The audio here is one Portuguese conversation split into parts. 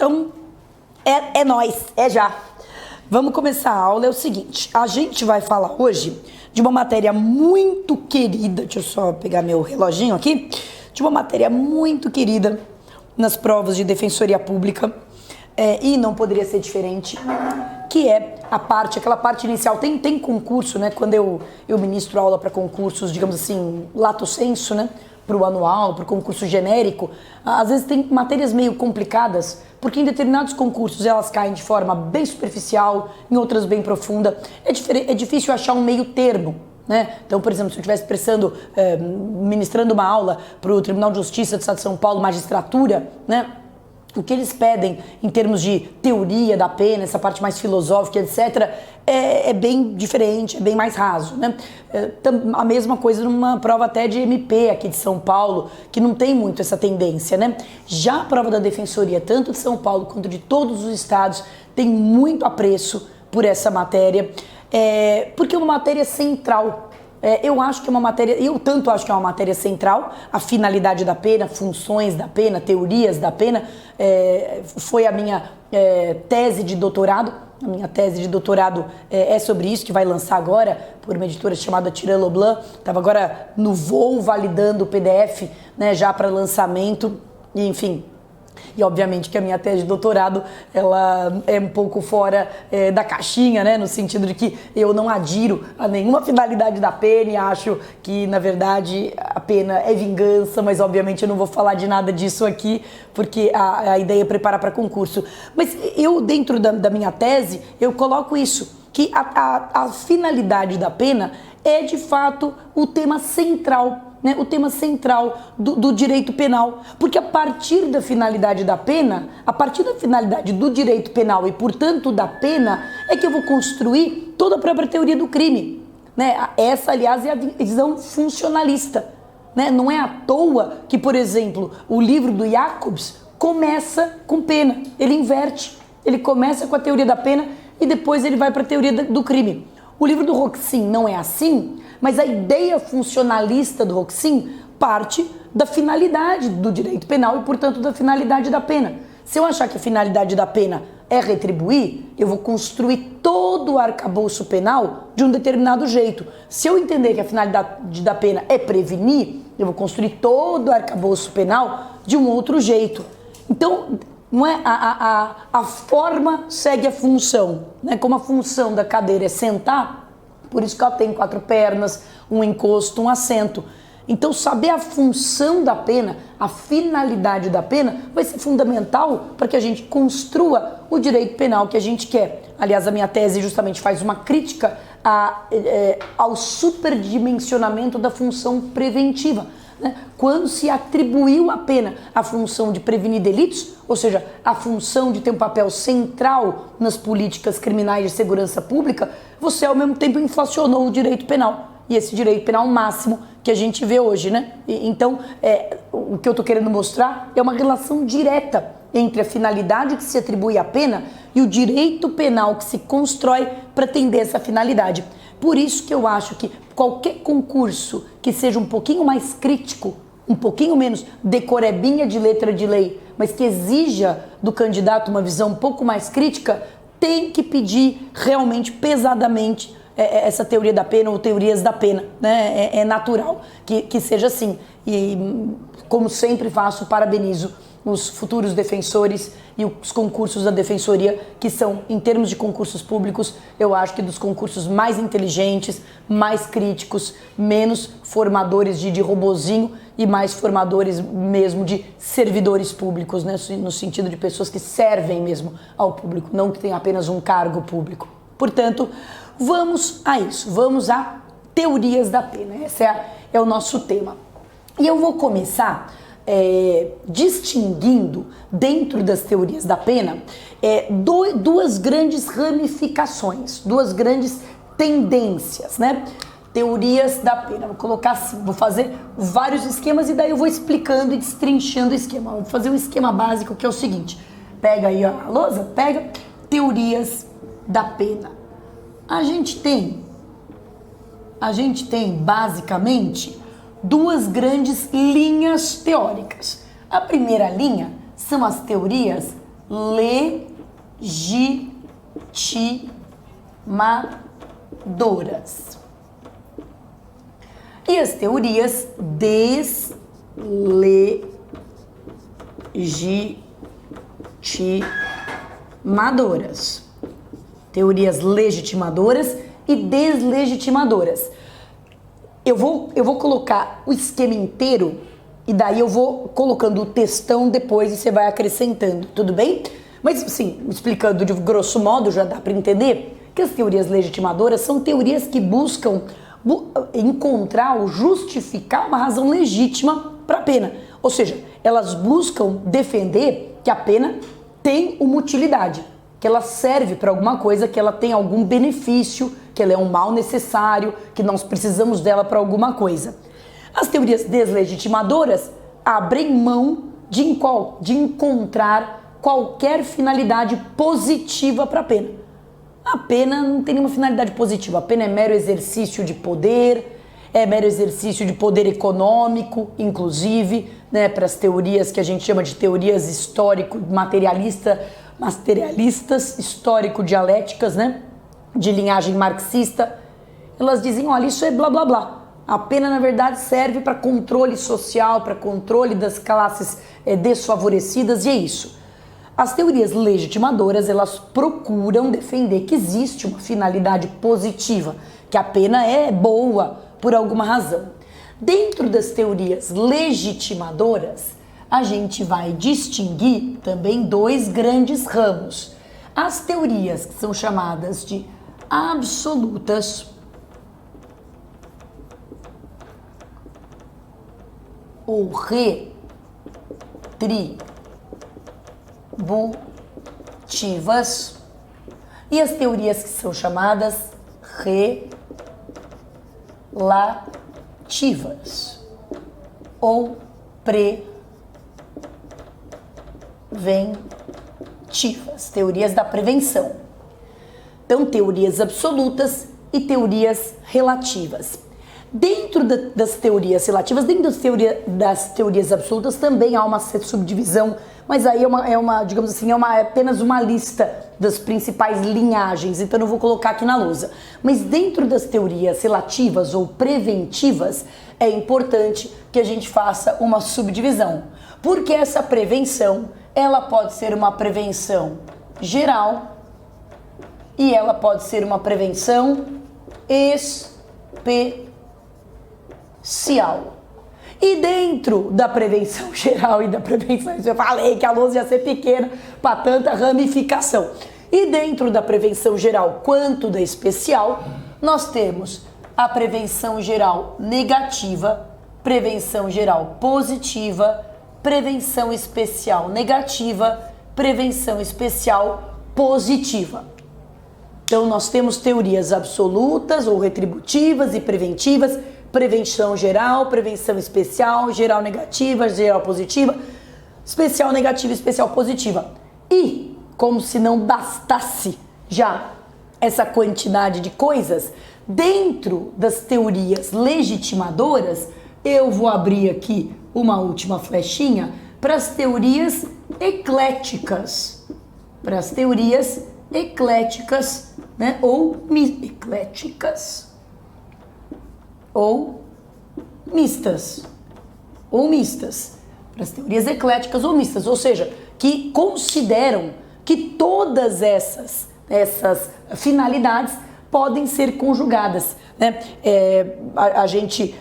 Então, é nóis, é já. Vamos começar a aula, é o seguinte, a gente vai falar hoje de uma matéria muito querida, deixa eu só pegar meu reloginho aqui, de uma matéria muito querida nas provas de Defensoria Pública, e não poderia ser diferente, que é aquela parte inicial. Tem concurso, né? Quando eu ministro aula para concursos, digamos assim, lato sensu, né? Para o anual, para o concurso genérico, às vezes tem matérias meio complicadas, porque em determinados concursos elas caem de forma bem superficial, em outras bem profunda. É difícil achar um meio termo, né? Então, por exemplo, se eu estivesse ministrando uma aula para o Tribunal de Justiça do Estado de São Paulo, magistratura, né? O que eles pedem em termos de teoria da pena, essa parte mais filosófica, etc., é bem diferente, é bem mais raso, né? A mesma coisa numa prova até de MP aqui de São Paulo, que não tem muito essa tendência, né? Já a prova da Defensoria, tanto de São Paulo quanto de todos os estados, tem muito apreço por essa matéria, porque é uma matéria central. Eu acho que é uma matéria, eu tanto acho que é uma matéria central, a finalidade da pena, funções da pena, teorias da pena, foi a minha tese de doutorado. A minha tese de doutorado é sobre isso, que vai lançar agora por uma editora chamada Tirant Leblanc. Estava agora no voo validando o PDF, né, já para lançamento, e, enfim. E obviamente que a minha tese de doutorado ela é um pouco fora da caixinha, né? No sentido de que eu não adiro a nenhuma finalidade da pena e acho que, na verdade, a pena é vingança, mas obviamente eu não vou falar de nada disso aqui, porque a ideia é preparar para concurso. Mas eu, dentro da minha tese, eu coloco isso, que a finalidade da pena é, de fato, o tema central, né, o tema central do direito penal, porque a partir da finalidade da pena, a partir da finalidade do direito penal e, portanto, da pena, é que eu vou construir toda a própria teoria do crime, né? Essa, aliás, é a visão funcionalista, né? Não é à toa que, por exemplo, o livro do Jacobs começa com pena, ele inverte, ele começa com a teoria da pena e depois ele vai para a teoria do crime. O livro do Roxin não é assim, mas a ideia funcionalista do Roxin parte da finalidade do direito penal e, portanto, da finalidade da pena. Se eu achar que a finalidade da pena é retribuir, eu vou construir todo o arcabouço penal de um determinado jeito. Se eu entender que a finalidade da pena é prevenir, eu vou construir todo o arcabouço penal de um outro jeito. Então, não é a forma segue a função, né? Como a função da cadeira é sentar, por isso que ela tem 4 pernas, um encosto, um assento. Então, saber a função da pena, a finalidade da pena, vai ser fundamental para que a gente construa o direito penal que a gente quer. Aliás, a minha tese justamente faz uma crítica ao superdimensionamento da função preventiva, né? Quando se atribuiu à pena a função de prevenir delitos, ou seja, a função de ter um papel central nas políticas criminais de segurança pública, você ao mesmo tempo inflacionou o direito penal, e esse direito penal máximo que a gente vê hoje, né? Então, o que eu estou querendo mostrar é uma relação direta entre a finalidade que se atribui à pena e o direito penal que se constrói para atender essa finalidade. Por isso que eu acho que qualquer concurso que seja um pouquinho mais crítico, um pouquinho menos decorebinha de letra de lei, mas que exija do candidato uma visão um pouco mais crítica, tem que pedir realmente pesadamente essa teoria da pena ou teorias da pena, né? É natural que seja assim. E, como sempre faço, parabenizo os futuros defensores e os concursos da Defensoria, que são, em termos de concursos públicos, eu acho que dos concursos mais inteligentes, mais críticos, menos formadores de robozinho e mais formadores mesmo de servidores públicos, né? No sentido de pessoas que servem mesmo ao público, não que tenham apenas um cargo público. Portanto, vamos a isso, vamos a teorias da pena, esse é o nosso tema. E eu vou começar distinguindo dentro das teorias da pena duas grandes ramificações, duas grandes tendências, né? Teorias da pena. Vou colocar assim, vou fazer vários esquemas e daí eu vou explicando e destrinchando o esquema. Vou fazer um esquema básico que é o seguinte: pega aí a lousa, pega teorias da pena. A gente tem basicamente duas grandes linhas teóricas. A primeira linha são as teorias legitimadoras. E as teorias deslegitimadoras. Teorias legitimadoras e deslegitimadoras. Eu vou colocar o esquema inteiro e daí eu vou colocando o textão depois e você vai acrescentando, tudo bem? Mas sim, explicando de grosso modo, já dá para entender que as teorias legitimadoras são teorias que buscam encontrar ou justificar uma razão legítima para a pena. Ou seja, elas buscam defender que a pena tem uma utilidade, que ela serve para alguma coisa, que ela tem algum benefício, que ela é um mal necessário, que nós precisamos dela para alguma coisa. As teorias deslegitimadoras abrem mão de encontrar qualquer finalidade positiva para a pena. A pena não tem nenhuma finalidade positiva, a pena é mero exercício de poder, é mero exercício de poder econômico, inclusive, né, para as teorias que a gente chama de teorias materialistas, histórico-dialéticas, né, de linhagem marxista. Elas dizem, olha, isso é blá blá blá. A pena, na verdade, serve para controle social, para controle das classes desfavorecidas, e é isso. As teorias legitimadoras, elas procuram defender que existe uma finalidade positiva, que a pena é boa por alguma razão. Dentro das teorias legitimadoras, a gente vai distinguir também dois grandes ramos. As teorias que são chamadas de absolutas ou retributivas e as teorias que são chamadas relativas ou preventivas, teorias da prevenção. Então, teorias absolutas e teorias relativas. Dentro das teorias relativas, dentro das teorias absolutas também há uma subdivisão, mas aí digamos assim, apenas uma lista das principais linhagens, então eu não vou colocar aqui na lousa. Mas dentro das teorias relativas ou preventivas, é importante que a gente faça uma subdivisão, porque essa prevenção, ela pode ser uma prevenção geral e ela pode ser uma prevenção especial. E dentro da prevenção geral e da prevenção, eu falei que a lousa ia ser pequena para tanta ramificação. E dentro da prevenção geral quanto da especial, nós temos a prevenção geral negativa, prevenção geral positiva, prevenção especial negativa, prevenção especial positiva. Então nós temos teorias absolutas ou retributivas e preventivas, prevenção geral, prevenção especial, geral negativa, geral positiva, especial negativa, especial positiva. E, como se não bastasse já essa quantidade de coisas, dentro das teorias legitimadoras, eu vou abrir aqui uma última flechinha para as teorias ecléticas. Para as teorias ecléticas, né? Ou ecléticas. Ou mistas, para as teorias ecléticas ou mistas, ou seja, que consideram que todas essas finalidades podem ser conjugadas, né? A gente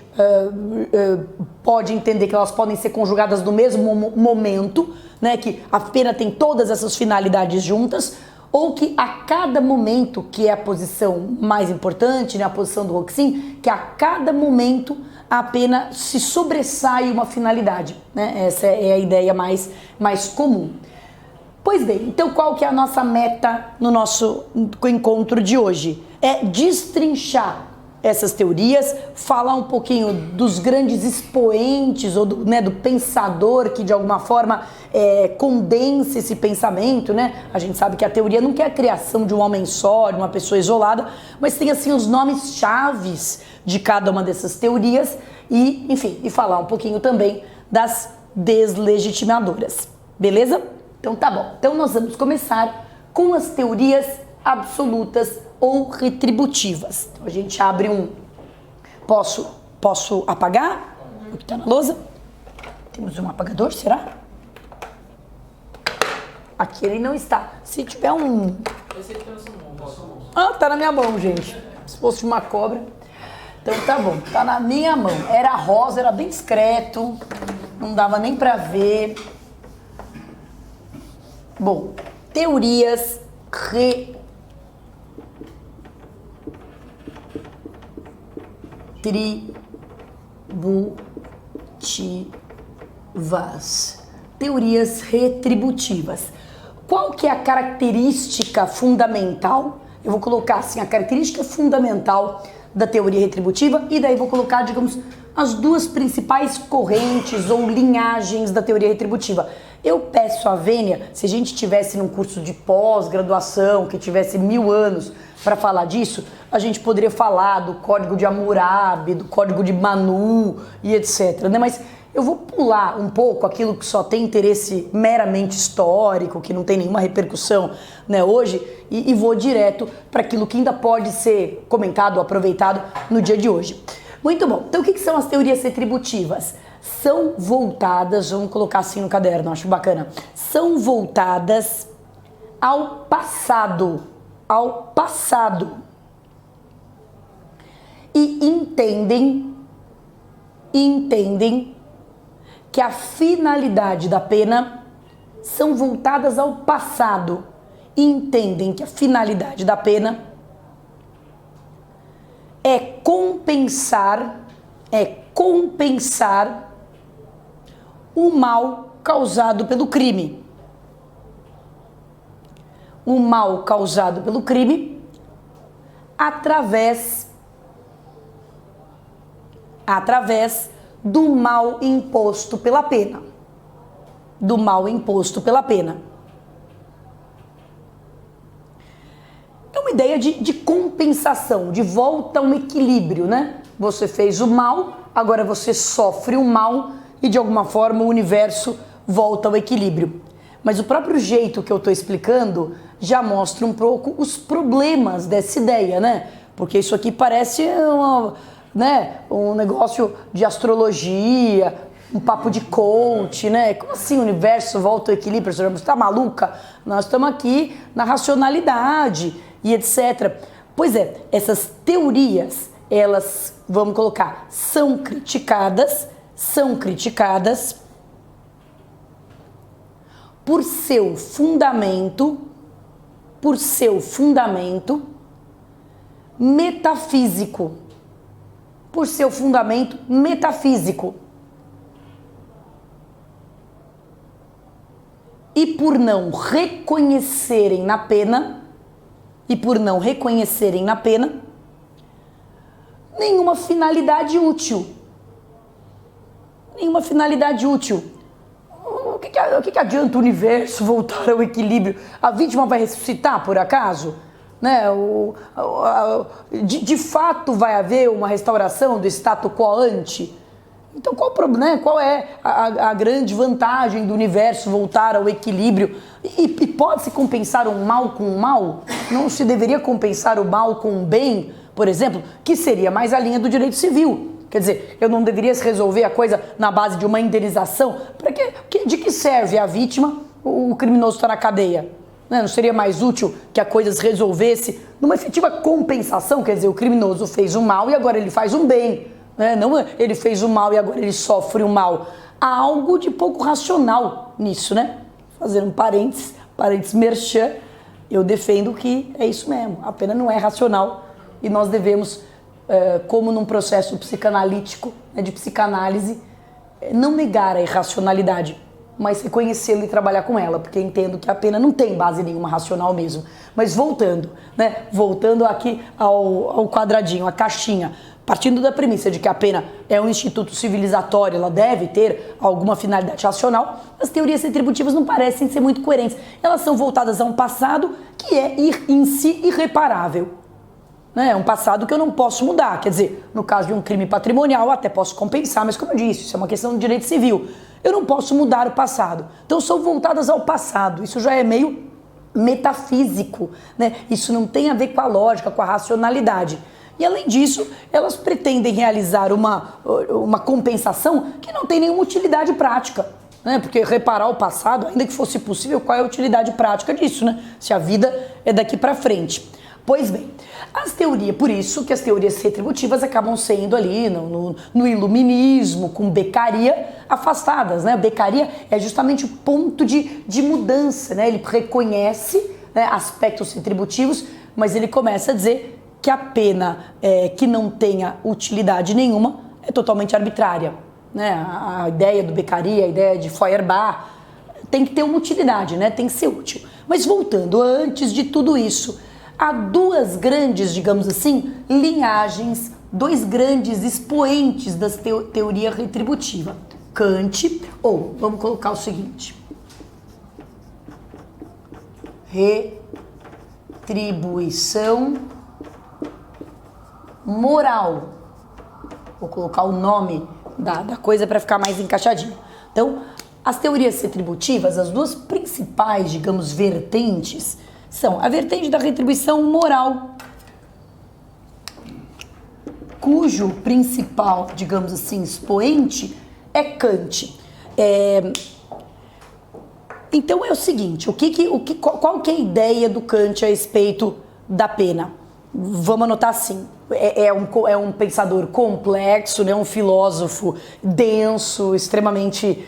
pode entender que elas podem ser conjugadas no mesmo momento, né? Que a pena tem todas essas finalidades juntas, ou que a cada momento, que é a posição mais importante, né, a posição do Roxin, que a cada momento a pena se sobressai uma finalidade, né? Essa é a ideia mais comum. Pois bem, então qual que é a nossa meta no nosso encontro de hoje? É destrinchar essas teorias, falar um pouquinho dos grandes expoentes ou do pensador que de alguma forma condensa esse pensamento, né? A gente sabe que a teoria não quer a criação de um homem só, de uma pessoa isolada, mas tem assim os nomes chaves de cada uma dessas teorias e, enfim, e falar um pouquinho também das deslegitimadoras, beleza? Então tá bom. Então nós vamos começar com as teorias absolutas ou retributivas. Então a gente abre um... Posso apagar o que está na lousa? Temos um apagador, será? Aqui ele não está. Se tiver um... Ah, tá na minha mão, gente. Se fosse uma cobra. Então tá bom, tá na minha mão. Era rosa, era bem discreto. Não dava nem pra ver. Bom, teorias retributivas. Teorias retributivas. Qual que é a característica fundamental? Eu vou colocar assim, a característica fundamental da teoria retributiva e daí vou colocar, digamos, as duas principais correntes ou linhagens da teoria retributiva. Eu peço a Vênia, se a gente tivesse num curso de pós-graduação, que tivesse 1000 anos para falar disso, a gente poderia falar do código de Hammurabi, do código de Manu e etc, né? Mas eu vou pular um pouco aquilo que só tem interesse meramente histórico, que não tem nenhuma repercussão, né, hoje, e vou direto para aquilo que ainda pode ser comentado ou aproveitado no dia de hoje. Muito bom. Então o que são as teorias retributivas? São voltadas, vamos colocar assim no caderno, acho bacana, são voltadas ao passado, e entendem que a finalidade da pena são voltadas ao passado e entendem que a finalidade da pena é compensar o mal causado pelo crime. O mal causado pelo crime através do mal imposto pela pena. É uma ideia de compensação, de volta a um equilíbrio, né? Você fez o mal, agora você sofre o mal e de alguma forma o universo volta ao equilíbrio. Mas o próprio jeito que eu estou explicando já mostra um pouco os problemas dessa ideia, né? Porque isso aqui parece um negócio de astrologia, um papo de coach, né? Como assim o universo volta ao equilíbrio? Você está maluca? Nós estamos aqui na racionalidade e etc. Pois é, essas teorias, elas, vamos colocar, são criticadas por seu fundamento metafísico. E por não reconhecerem na pena, nenhuma finalidade útil. O que adianta o universo voltar ao equilíbrio? A vítima vai ressuscitar, por acaso? Né? De fato vai haver uma restauração do status quo ante? Então qual o problema, né? Qual é a grande vantagem do universo voltar ao equilíbrio? E pode-se compensar um mal com um mal? Não se deveria compensar o mal com um bem, por exemplo, que seria mais a linha do direito civil? Quer dizer, eu não deveria resolver a coisa na base de uma indenização? De que serve a vítima? O criminoso está na cadeia. Não seria mais útil que a coisa se resolvesse numa efetiva compensação? Quer dizer, o criminoso fez um mal e agora ele faz um bem. Não, ele fez o mal e agora ele sofre o mal. Há algo de pouco racional nisso, né? Fazer um parênteses merchan, eu defendo que é isso mesmo. A pena não é racional e nós devemos, como num processo psicanalítico, de psicanálise, não negar a irracionalidade, mas reconhecê-la e trabalhar com ela, porque entendo que a pena não tem base nenhuma racional mesmo. Mas voltando aqui ao quadradinho, a caixinha, partindo da premissa de que a pena é um instituto civilizatório, ela deve ter alguma finalidade racional, as teorias retributivas não parecem ser muito coerentes. Elas são voltadas a um passado que é em si irreparável. É um passado que eu não posso mudar. Quer dizer, no caso de um crime patrimonial, eu até posso compensar, mas como eu disse, isso é uma questão de direito civil. Eu não posso mudar o passado. Então são voltadas ao passado. Isso já é meio metafísico, né? Isso não tem a ver com a lógica, com a racionalidade. E além disso, elas pretendem realizar uma compensação que não tem nenhuma utilidade prática, né? Porque reparar o passado, ainda que fosse possível, qual é a utilidade prática disso, né? Se a vida é daqui para frente. Pois bem, por isso que as teorias retributivas acabam sendo ali no iluminismo, com Beccaria, afastadas, né? Beccaria é justamente o ponto de mudança, né? Ele reconhece, né, aspectos retributivos, mas ele começa a dizer que a pena que não tenha utilidade nenhuma é totalmente arbitrária, né? A ideia do Beccaria, a ideia de Feuerbach, tem que ter uma utilidade, né? Tem que ser útil. Mas voltando, antes de tudo isso, há duas grandes, digamos assim, linhagens, dois grandes expoentes da teoria retributiva. Kant, ou vamos colocar o seguinte: retribuição moral. Vou colocar o nome da coisa para ficar mais encaixadinho. Então, as teorias retributivas, as duas principais, digamos, vertentes, são a vertente da retribuição moral, cujo principal, digamos assim, expoente é Kant. Então é o seguinte, qual que é a ideia do Kant a respeito da pena? Vamos anotar assim: é um pensador complexo, né? Um filósofo denso, extremamente,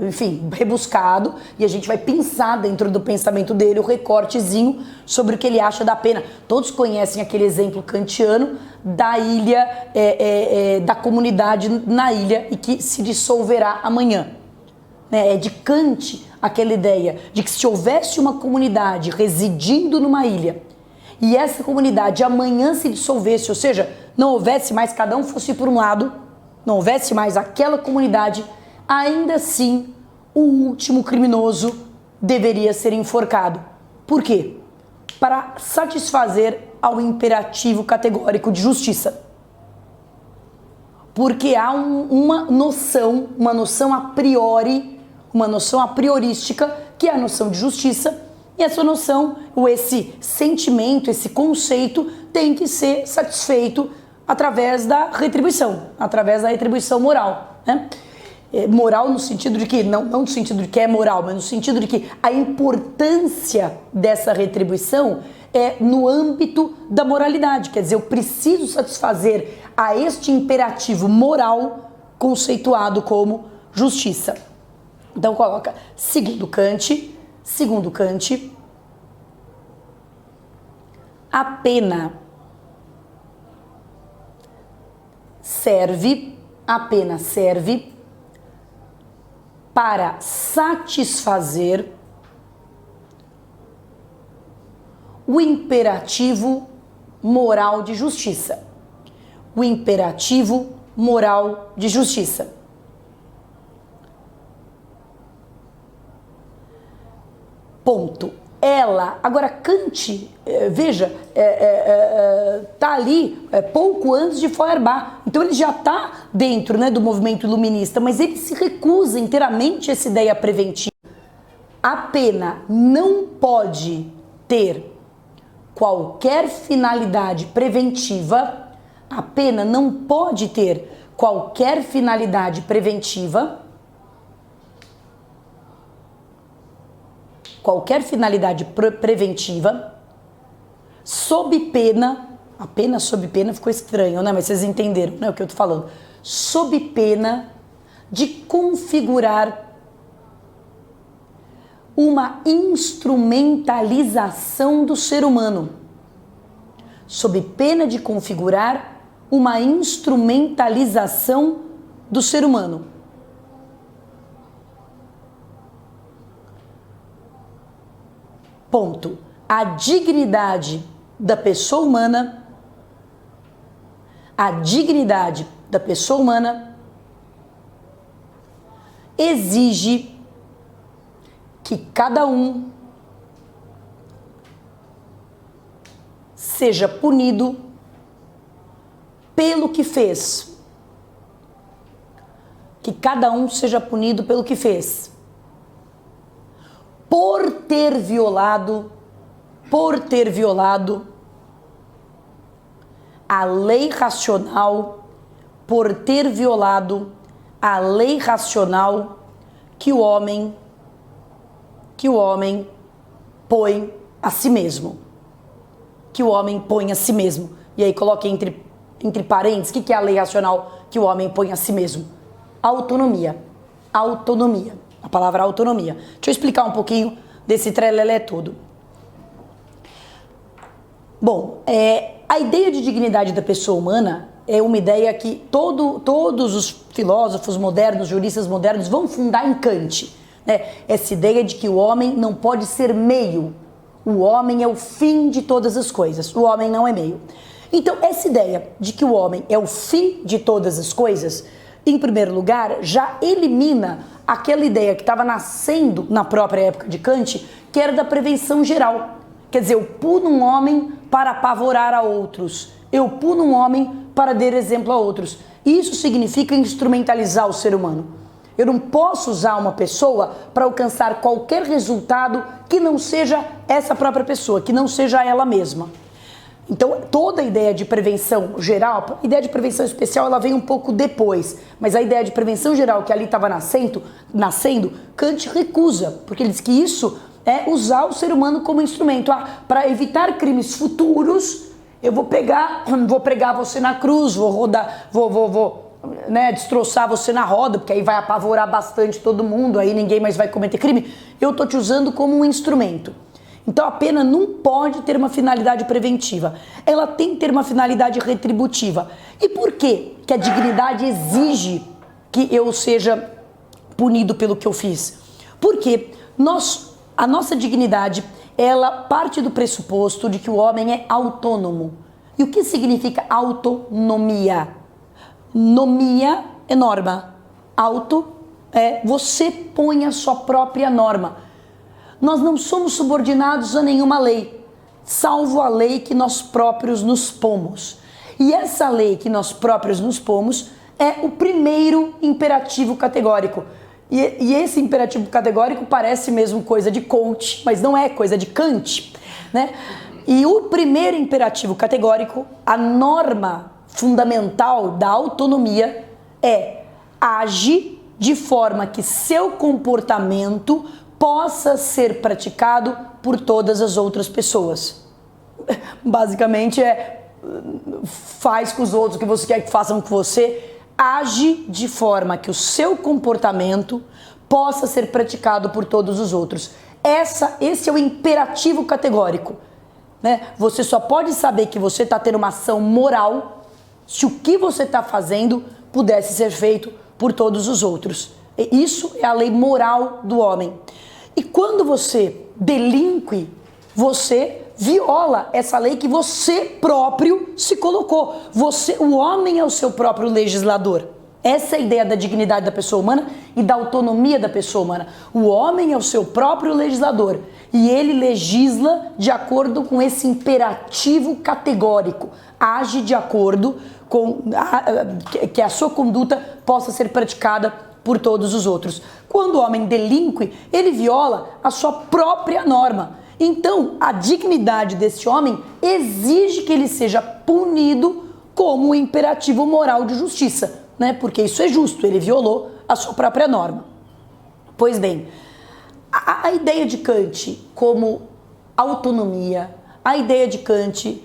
enfim, rebuscado, e a gente vai pensar dentro do pensamento dele o recortezinho sobre o que ele acha da pena. Todos conhecem aquele exemplo kantiano da ilha, da comunidade na ilha e que se dissolverá amanhã. É de Kant aquela ideia de que se houvesse uma comunidade residindo numa ilha e essa comunidade amanhã se dissolvesse, ou seja, não houvesse mais, cada um fosse por um lado, não houvesse mais aquela comunidade, ainda assim o último criminoso deveria ser enforcado. Por quê? Para satisfazer ao imperativo categórico de justiça. Porque há uma noção a priori, uma noção a priorística, que é a noção de justiça, e essa noção, ou esse sentimento, esse conceito, tem que ser satisfeito através da retribuição moral, né? Moral no sentido de que, não no sentido de que é moral, mas no sentido de que a importância dessa retribuição é no âmbito da moralidade, quer dizer, eu preciso satisfazer a este imperativo moral conceituado como justiça. Então coloca, segundo Kant, a pena serve para satisfazer o imperativo moral de justiça. O imperativo moral de justiça. Ponto. Agora Kant, veja, tá ali pouco antes de Feuerbach, então ele já está dentro, né, do movimento iluminista, mas ele se recusa inteiramente a essa ideia preventiva. A pena não pode ter qualquer finalidade preventiva, a pena não pode ter qualquer finalidade preventiva, sob pena, a pena sob pena ficou estranho, né? Mas vocês entenderam, né, o que eu tô falando. Sob pena de configurar uma instrumentalização do ser humano. Sob pena de configurar uma instrumentalização do ser humano. Ponto. A dignidade da pessoa humana, exige que cada um seja punido pelo que fez. que cada um seja punido pelo que fez. Por ter violado a lei racional, por ter violado a lei racional que o homem põe a si mesmo. Que o homem põe a si mesmo. E aí coloque entre parênteses, o que é a lei racional que o homem põe a si mesmo? Autonomia. Autonomia. A palavra autonomia. Deixa eu explicar um pouquinho desse trelelé todo. Bom, a ideia de dignidade da pessoa humana é uma ideia que todos os filósofos modernos, juristas modernos vão fundar em Kant. Né? Essa ideia de que o homem não pode ser meio. O homem é o fim de todas as coisas. O homem não é meio. Então, essa ideia de que o homem é o fim de todas as coisas, em primeiro lugar, já elimina aquela ideia que estava nascendo na própria época de Kant, que era da prevenção geral. Quer dizer, eu puno um homem para apavorar a outros. Eu puno um homem para dar exemplo a outros. Isso significa instrumentalizar o ser humano. Eu não posso usar uma pessoa para alcançar qualquer resultado que não seja essa própria pessoa, que não seja ela mesma. Então, toda a ideia de prevenção geral, a ideia de prevenção especial, ela vem um pouco depois, mas a ideia de prevenção geral que ali estava nascendo, Kant recusa, porque ele diz que isso é usar o ser humano como instrumento. Para evitar crimes futuros, eu vou pregar você na cruz, vou rodar, destroçar você na roda, porque aí vai apavorar bastante todo mundo, aí ninguém mais vai cometer crime. Eu tô te usando como um instrumento. Então a pena não pode ter uma finalidade preventiva, ela tem que ter uma finalidade retributiva. E por quê que a dignidade exige que eu seja punido pelo que eu fiz? Porque a nossa dignidade, ela parte do pressuposto de que o homem é autônomo. E o que significa autonomia? Nomia é norma. Auto é você põe a sua própria norma. Nós não somos subordinados a nenhuma lei, salvo a lei que nós próprios nos pomos. E essa lei que nós próprios nos pomos é o primeiro imperativo categórico. E esse imperativo categórico parece mesmo coisa de coach, mas não é, coisa de Kant, né? E o primeiro imperativo categórico, a norma fundamental da autonomia é: age de forma que seu comportamento possa ser praticado por todas as outras pessoas. Basicamente faz com os outros o que você quer que façam com você, age de forma que o seu comportamento possa ser praticado por todos os outros. Esse é o imperativo categórico, né? Você só pode saber que você está tendo uma ação moral se o que você está fazendo pudesse ser feito por todos os outros. Isso é a lei moral do homem. E quando você delinque, você viola essa lei que você próprio se colocou. O homem é o seu próprio legislador. Essa é a ideia da dignidade da pessoa humana e da autonomia da pessoa humana. O homem é o seu próprio legislador e ele legisla de acordo com esse imperativo categórico. Age de acordo com que a sua conduta possa ser praticada por todos os outros. Quando o homem delinque, ele viola a sua própria norma. Então, a dignidade desse homem exige que ele seja punido como um imperativo moral de justiça, né? Porque isso é justo, ele violou a sua própria norma. Pois bem, a ideia de Kant como autonomia, a ideia de Kant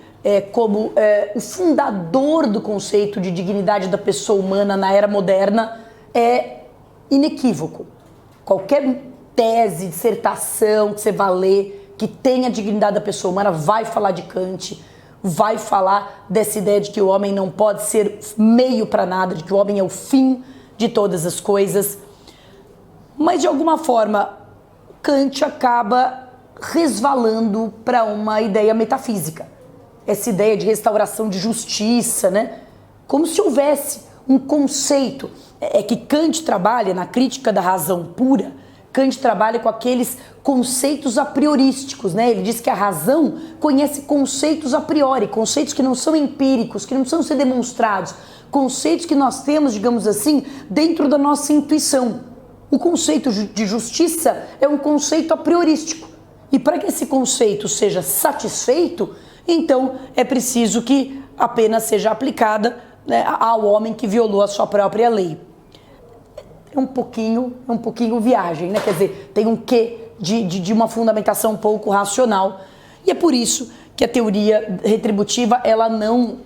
como o fundador do conceito de dignidade da pessoa humana na era moderna é inequívoco. Qualquer tese, dissertação que você vá ler, que tenha dignidade da pessoa humana, vai falar de Kant, vai falar dessa ideia de que o homem não pode ser meio para nada, de que o homem é o fim de todas as coisas. Mas de alguma forma, Kant acaba resvalando para uma ideia metafísica. Essa ideia de restauração de justiça, né? Como se houvesse um conceito. É que Kant trabalha na crítica da razão pura, Kant trabalha com aqueles conceitos a priorísticos, né? Ele diz que a razão conhece conceitos a priori, conceitos que não são empíricos, que não precisam ser demonstrados, conceitos que nós temos, digamos assim, dentro da nossa intuição. O conceito de justiça é um conceito a priorístico. E para que esse conceito seja satisfeito, então é preciso que a pena seja aplicada, né, ao homem que violou a sua própria lei. É um pouquinho viagem, né? Quer dizer, tem um quê de uma fundamentação um pouco racional. E é por isso que a teoria retributiva, ela não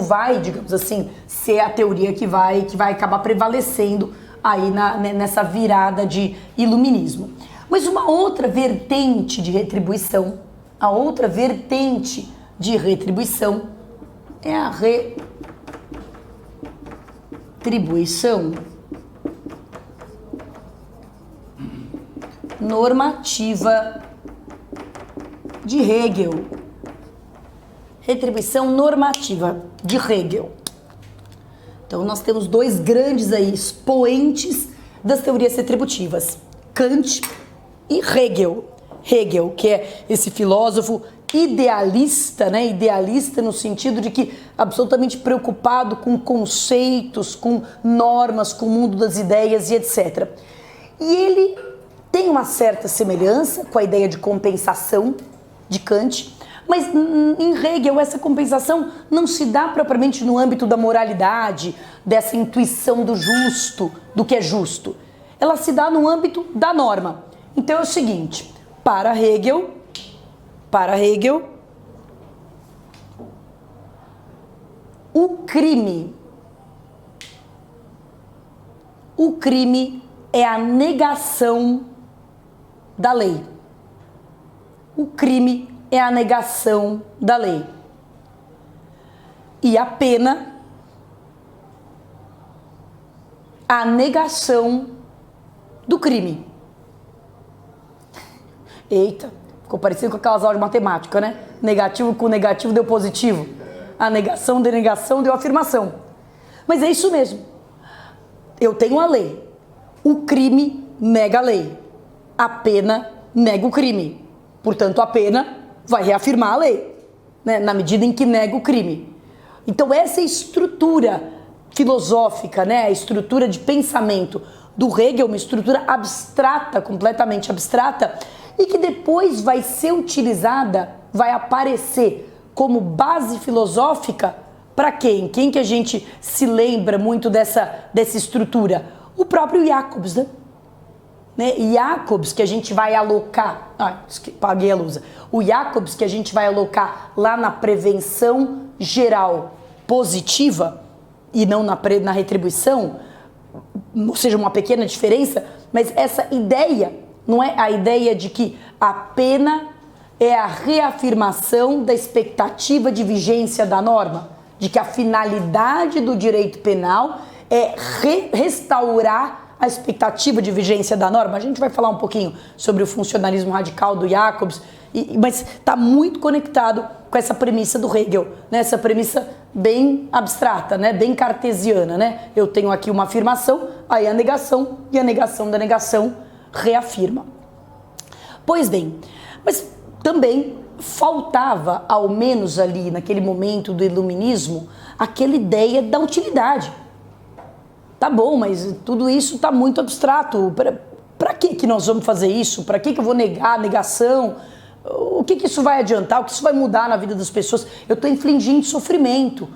vai, digamos assim, ser a teoria que vai acabar prevalecendo aí nessa virada de iluminismo. Mas uma outra vertente de retribuição, a outra vertente de retribuição é a retribuição normativa de Hegel. Retribuição normativa de Hegel. Então nós temos dois grandes aí expoentes das teorias retributivas, Kant e Hegel. Hegel, que é esse filósofo idealista, né? Idealista no sentido de que absolutamente preocupado com conceitos, com normas, com o mundo das ideias e etc. E ele tem uma certa semelhança com a ideia de compensação de Kant, mas em Hegel essa compensação não se dá propriamente no âmbito da moralidade, dessa intuição do justo, do que é justo. Ela se dá no âmbito da norma. Então é o seguinte, para Hegel, o crime é a negação da lei. O crime é a negação da lei. E a pena, a negação do crime. Eita, ficou parecido com aquelas aulas de matemática, né? Negativo com negativo deu positivo. A negação de negação deu afirmação. Mas é isso mesmo. Eu tenho a lei. O crime nega a lei. A pena nega o crime. Portanto, a pena vai reafirmar a lei, né? Na medida em que nega o crime. Então, essa estrutura filosófica, né? A estrutura de pensamento do Hegel, uma estrutura abstrata, completamente abstrata, e que depois vai ser utilizada, vai aparecer como base filosófica para quem? Quem que a gente se lembra muito dessa estrutura? O próprio Jacobs, né? Jacobs, que a gente vai alocar, paguei a luz. O Jacobs, que a gente vai alocar lá na prevenção geral positiva e não na retribuição, ou seja, uma pequena diferença, mas essa ideia não é a ideia de que a pena é a reafirmação da expectativa de vigência da norma, de que a finalidade do direito penal é restaurar a expectativa de vigência da norma. A gente vai falar um pouquinho sobre o funcionalismo radical do Jacobs, mas está muito conectado com essa premissa do Hegel, né? Essa premissa bem abstrata, né? Bem cartesiana, né? Eu tenho aqui uma afirmação, aí a negação, e a negação da negação reafirma. Pois bem, mas também faltava, ao menos ali naquele momento do iluminismo, aquela ideia da utilidade. Tá bom, mas tudo isso está muito abstrato. Para que nós vamos fazer isso? Para que eu vou negar a negação? O que isso vai adiantar? O que isso vai mudar na vida das pessoas? Eu estou infligindo sofrimento,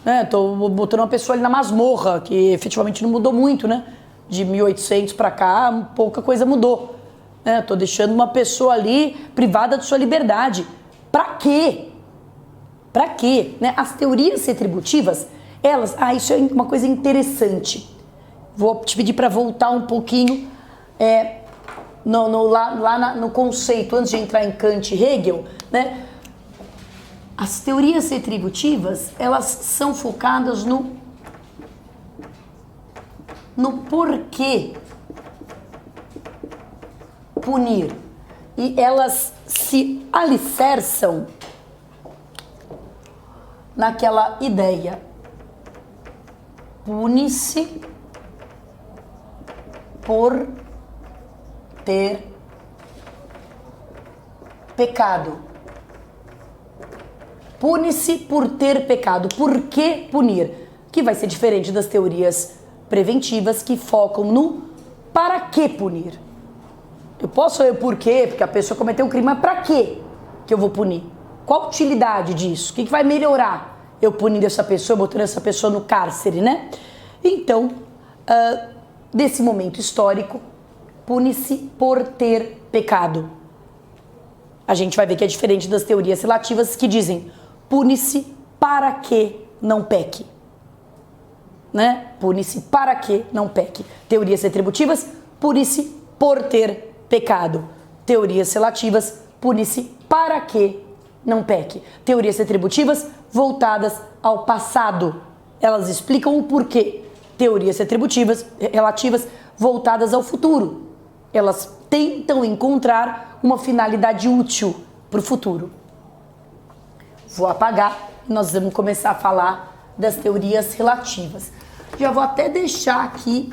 né? Estou botando uma pessoa ali na masmorra, que efetivamente não mudou muito, né? De 1800 para cá, pouca coisa mudou. Estou deixando uma pessoa ali privada de sua liberdade. Para quê? Para quê? Né? As teorias retributivas, elas... isso é uma coisa interessante. Vou te pedir para voltar um pouquinho no conceito, antes de entrar em Kant e Hegel, né? As teorias retributivas, elas são focadas no porquê punir. E elas se alicerçam naquela ideia. Pune-se por ter pecado. Pune-se por ter pecado. Por que punir? que vai ser diferente das teorias preventivas que focam no para que punir. Eu posso ler o porquê, porque a pessoa cometeu um crime, mas para que eu vou punir? Qual a utilidade disso? O que vai melhorar eu punindo essa pessoa, botando essa pessoa no cárcere, né? Então, desse momento histórico, pune-se por ter pecado. A gente vai ver que é diferente das teorias relativas que dizem pune-se para que não peque. Né? Pune-se para que não peque. Teorias retributivas, pune-se por ter pecado. Teorias relativas, pune-se para que não peque. Teorias retributivas voltadas ao passado. Elas explicam o porquê. Teorias retributivas, relativas, voltadas ao futuro. Elas tentam encontrar uma finalidade útil para o futuro. Vou apagar e nós vamos começar a falar das teorias relativas. Já vou até deixar aqui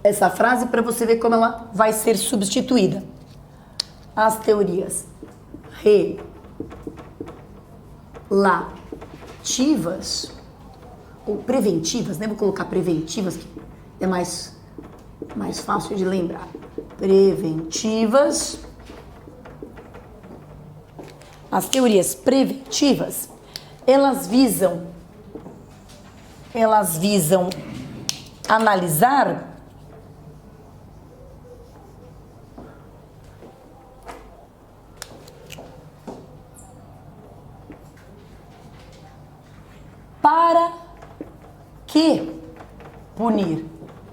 essa frase para você ver como ela vai ser substituída. As teorias relativas ou preventivas, né? Vou colocar preventivas, que é mais fácil de lembrar. Preventivas. As teorias preventivas, elas visam analisar para que punir.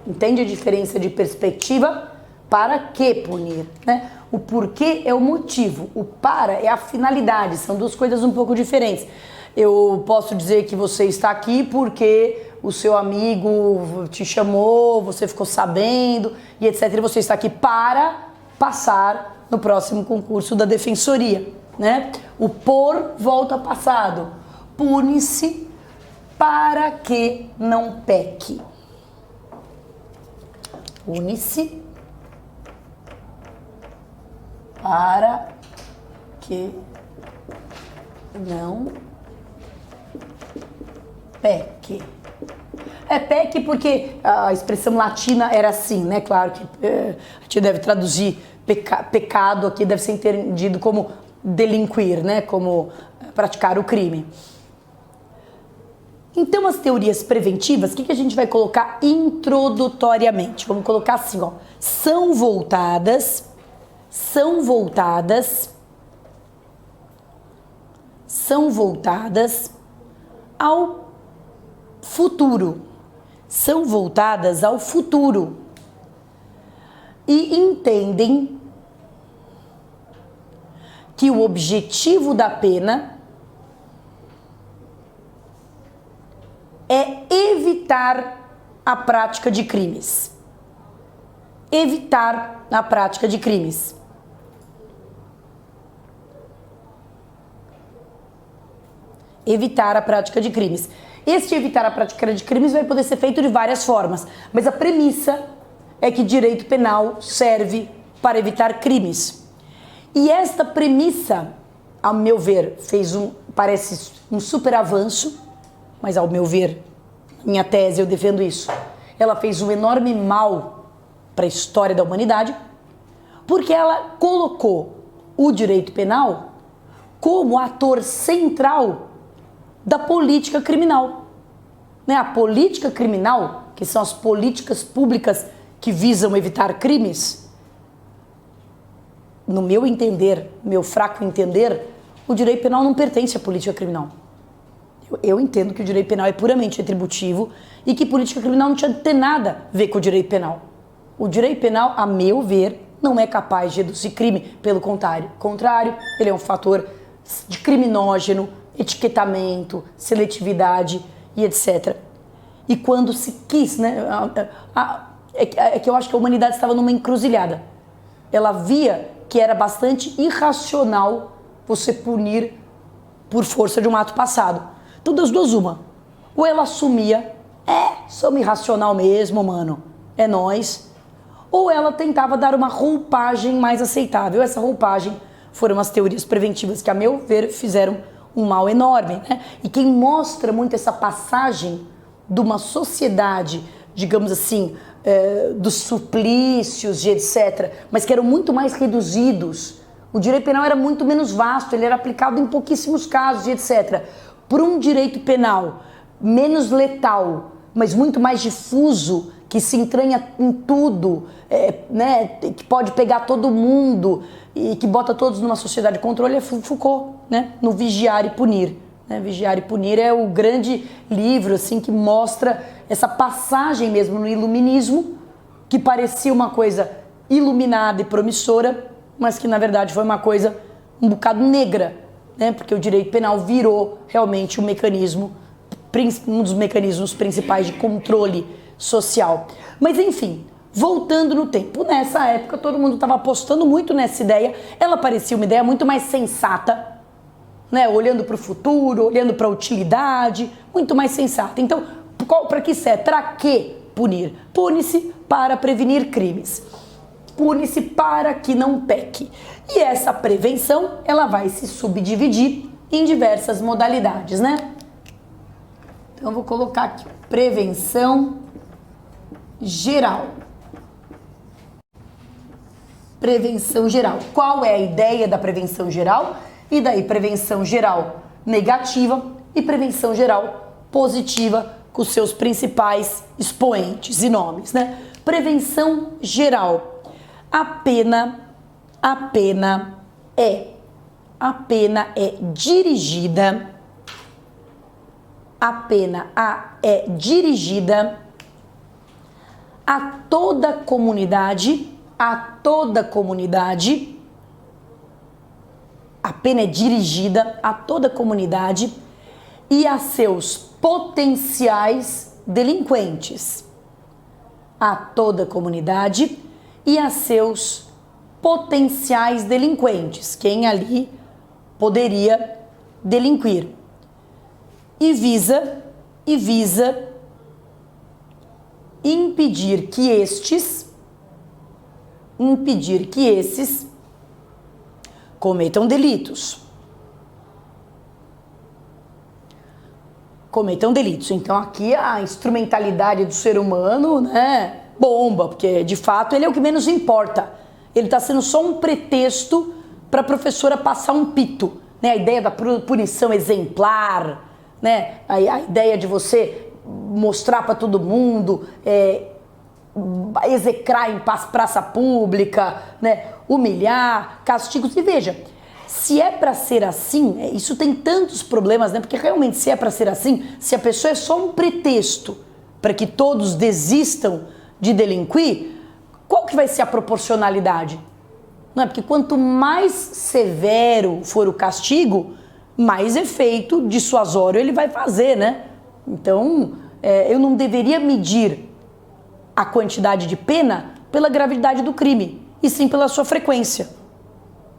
Entende a diferença de perspectiva? Para que punir, né? O porquê é o motivo, o para é a finalidade, são duas coisas um pouco diferentes. Eu posso dizer que você está aqui porque o seu amigo te chamou, você ficou sabendo e etc. E você está aqui para passar no próximo concurso da defensoria, né? O por volta ao passado. Pune-se para que não peque. Pune-se para que não peque. É peque porque a expressão latina era assim, né? Claro que a gente deve traduzir pecado aqui, deve ser entendido como delinquir, né? Como praticar o crime. Então, as teorias preventivas, o que a gente vai colocar introdutoriamente? Vamos colocar assim, ó. São voltadas ao futuro. São voltadas ao futuro. E entendem que o objetivo da pena é evitar a prática de crimes. Evitar a prática de crimes. Evitar a prática de crimes. Este evitar a prática de crimes vai poder ser feito de várias formas, mas a premissa é que direito penal serve para evitar crimes. E esta premissa, ao meu ver, parece um super avanço, mas ao meu ver, minha tese, eu defendo isso. Ela fez um enorme mal para a história da humanidade, porque ela colocou o direito penal como ator central da política criminal. Né? A política criminal, que são as políticas públicas que visam evitar crimes, no meu entender, meu fraco entender, o direito penal não pertence à política criminal. Eu entendo que o direito penal é puramente retributivo e que política criminal não tinha de ter nada a ver com o direito penal. O direito penal, a meu ver, não é capaz de reduzir crime, pelo contrário, ele é um fator de criminógeno, etiquetamento, seletividade e etc. E quando se quis, né, é que eu acho que a humanidade estava numa encruzilhada. Ela via que era bastante irracional você punir por força de um ato passado. Então, das duas, uma. Ou ela assumia, somos irracional mesmo, mano, é nós. Ou ela tentava dar uma roupagem mais aceitável. Essa roupagem foram as teorias preventivas que, a meu ver, fizeram um mal enorme, né? E quem mostra muito essa passagem de uma sociedade, digamos assim, dos suplícios e etc., mas que eram muito mais reduzidos. O direito penal era muito menos vasto, ele era aplicado em pouquíssimos casos e etc. Por um direito penal menos letal, mas muito mais difuso, que se entranha em tudo, né, que pode pegar todo mundo e que bota todos numa sociedade de controle, é Foucault, né, no Vigiar e Punir. Né? Vigiar e Punir é o grande livro assim, que mostra essa passagem mesmo no iluminismo, que parecia uma coisa iluminada e promissora, mas que na verdade foi uma coisa um bocado negra, né, porque o direito penal virou realmente um dos mecanismos principais de controle social. Mas enfim, voltando no tempo, nessa época todo mundo estava apostando muito nessa ideia, ela parecia uma ideia muito mais sensata, né? Olhando para o futuro, olhando para a utilidade, muito mais sensata. Então, para que serve? Para que punir? Pune-se para prevenir crimes. Pune-se para que não peque. E essa prevenção, ela vai se subdividir em diversas modalidades, né? Então, eu vou colocar aqui, prevenção geral. Prevenção geral. Qual é a ideia da prevenção geral? E daí, prevenção geral negativa e prevenção geral positiva, com seus principais expoentes e nomes, né? Prevenção geral. A pena é dirigida. A pena é dirigida a toda comunidade, a pena é dirigida a toda comunidade e a seus potenciais delinquentes. A toda comunidade e a seus potenciais delinquentes, quem ali poderia delinquir. E visa impedir que esses cometam delitos. Então aqui a instrumentalidade do ser humano, né, bomba, porque de fato ele é o que menos importa. Ele está sendo só um pretexto para a professora passar um pito, né? A ideia da punição exemplar, né? A ideia de você mostrar para todo mundo, execrar em praça pública, né? Humilhar, castigos. E veja, se é para ser assim, isso tem tantos problemas, né? Porque realmente se é para ser assim, se a pessoa é só um pretexto para que todos desistam de delinquir, qual que vai ser a proporcionalidade? Não é? Porque quanto mais severo for o castigo, mais efeito dissuasório ele vai fazer, né? Então, eu não deveria medir a quantidade de pena pela gravidade do crime, e sim pela sua frequência.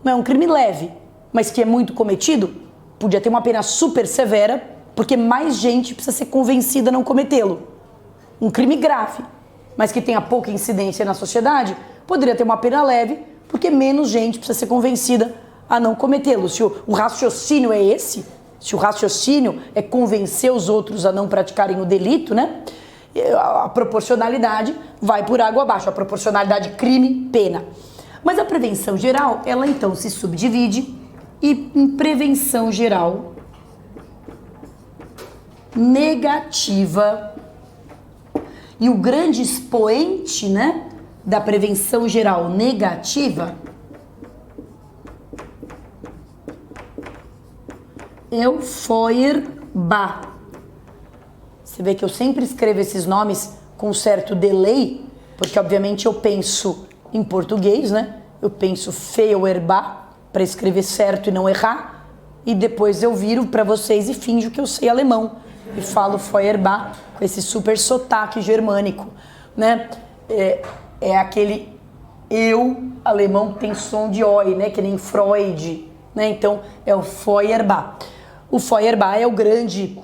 Não é um crime leve, mas que é muito cometido, podia ter uma pena super severa, porque mais gente precisa ser convencida a não cometê-lo. Um crime grave, mas que tenha pouca incidência na sociedade, poderia ter uma pena leve, porque menos gente precisa ser convencida a não cometê-lo. Se o raciocínio é esse, se o raciocínio é convencer os outros a não praticarem o delito, né? A proporcionalidade vai por água abaixo, a proporcionalidade crime-pena. Mas a prevenção geral, ela então se subdivide em prevenção geral negativa. E o grande expoente, né, da prevenção geral negativa é o Feuerbach. Você vê que eu sempre escrevo esses nomes com um certo delay, porque obviamente eu penso em português, né? Eu penso Feuerbach para escrever certo e não errar, e depois eu viro para vocês e finjo que eu sei alemão e falo Feuerbach com esse super sotaque germânico, né? É aquele eu alemão que tem som de oi, né? Que nem Freud, né? Então é o Feuerbach. O Feuerbach é o grande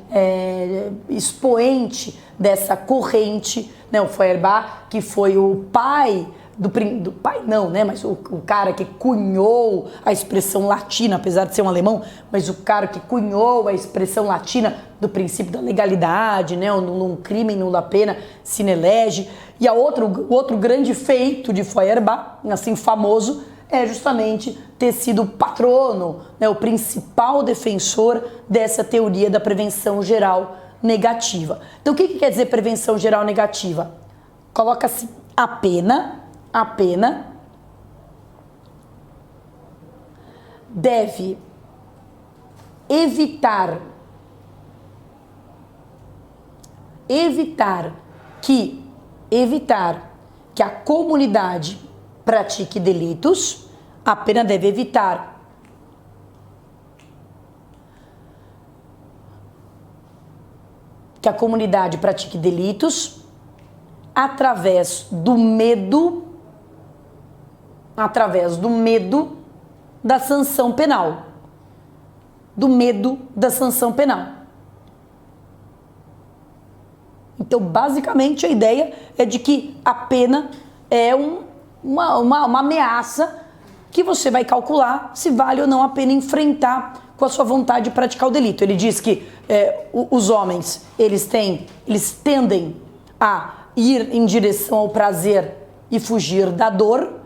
expoente dessa corrente, né? O Feuerbach, que foi o pai do pai não, né? Mas o cara que cunhou a expressão latina, apesar de ser um alemão, mas o cara que cunhou a expressão latina do princípio da legalidade, né? Num crime, nula pena, sine lege. E o outro grande feito de Feuerbach, assim, famoso, é justamente ter sido o patrono, né? O principal defensor dessa teoria da prevenção geral negativa. Então, o que quer dizer prevenção geral negativa? Coloca-se a pena deve evitar que a comunidade pratique delitos. A pena deve evitar que a comunidade pratique delitos através do medo da sanção penal. Do medo da sanção penal. Então, basicamente, a ideia é de que a pena é uma ameaça que você vai calcular se vale ou não a pena enfrentar com a sua vontade de praticar o delito. Ele diz que os homens, eles tendem a ir em direção ao prazer e fugir da dor,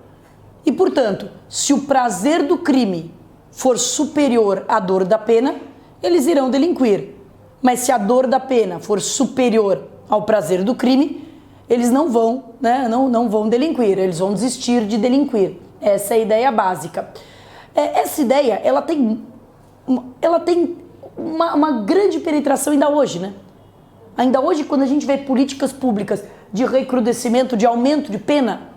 e, portanto, se o prazer do crime for superior à dor da pena, eles irão delinquir. Mas se a dor da pena for superior ao prazer do crime, eles não vão, né, não vão delinquir, eles vão desistir de delinquir. Essa é a ideia básica. Essa ideia, ela tem uma grande penetração ainda hoje, né? Ainda hoje, quando a gente vê políticas públicas de recrudescimento, de aumento de pena,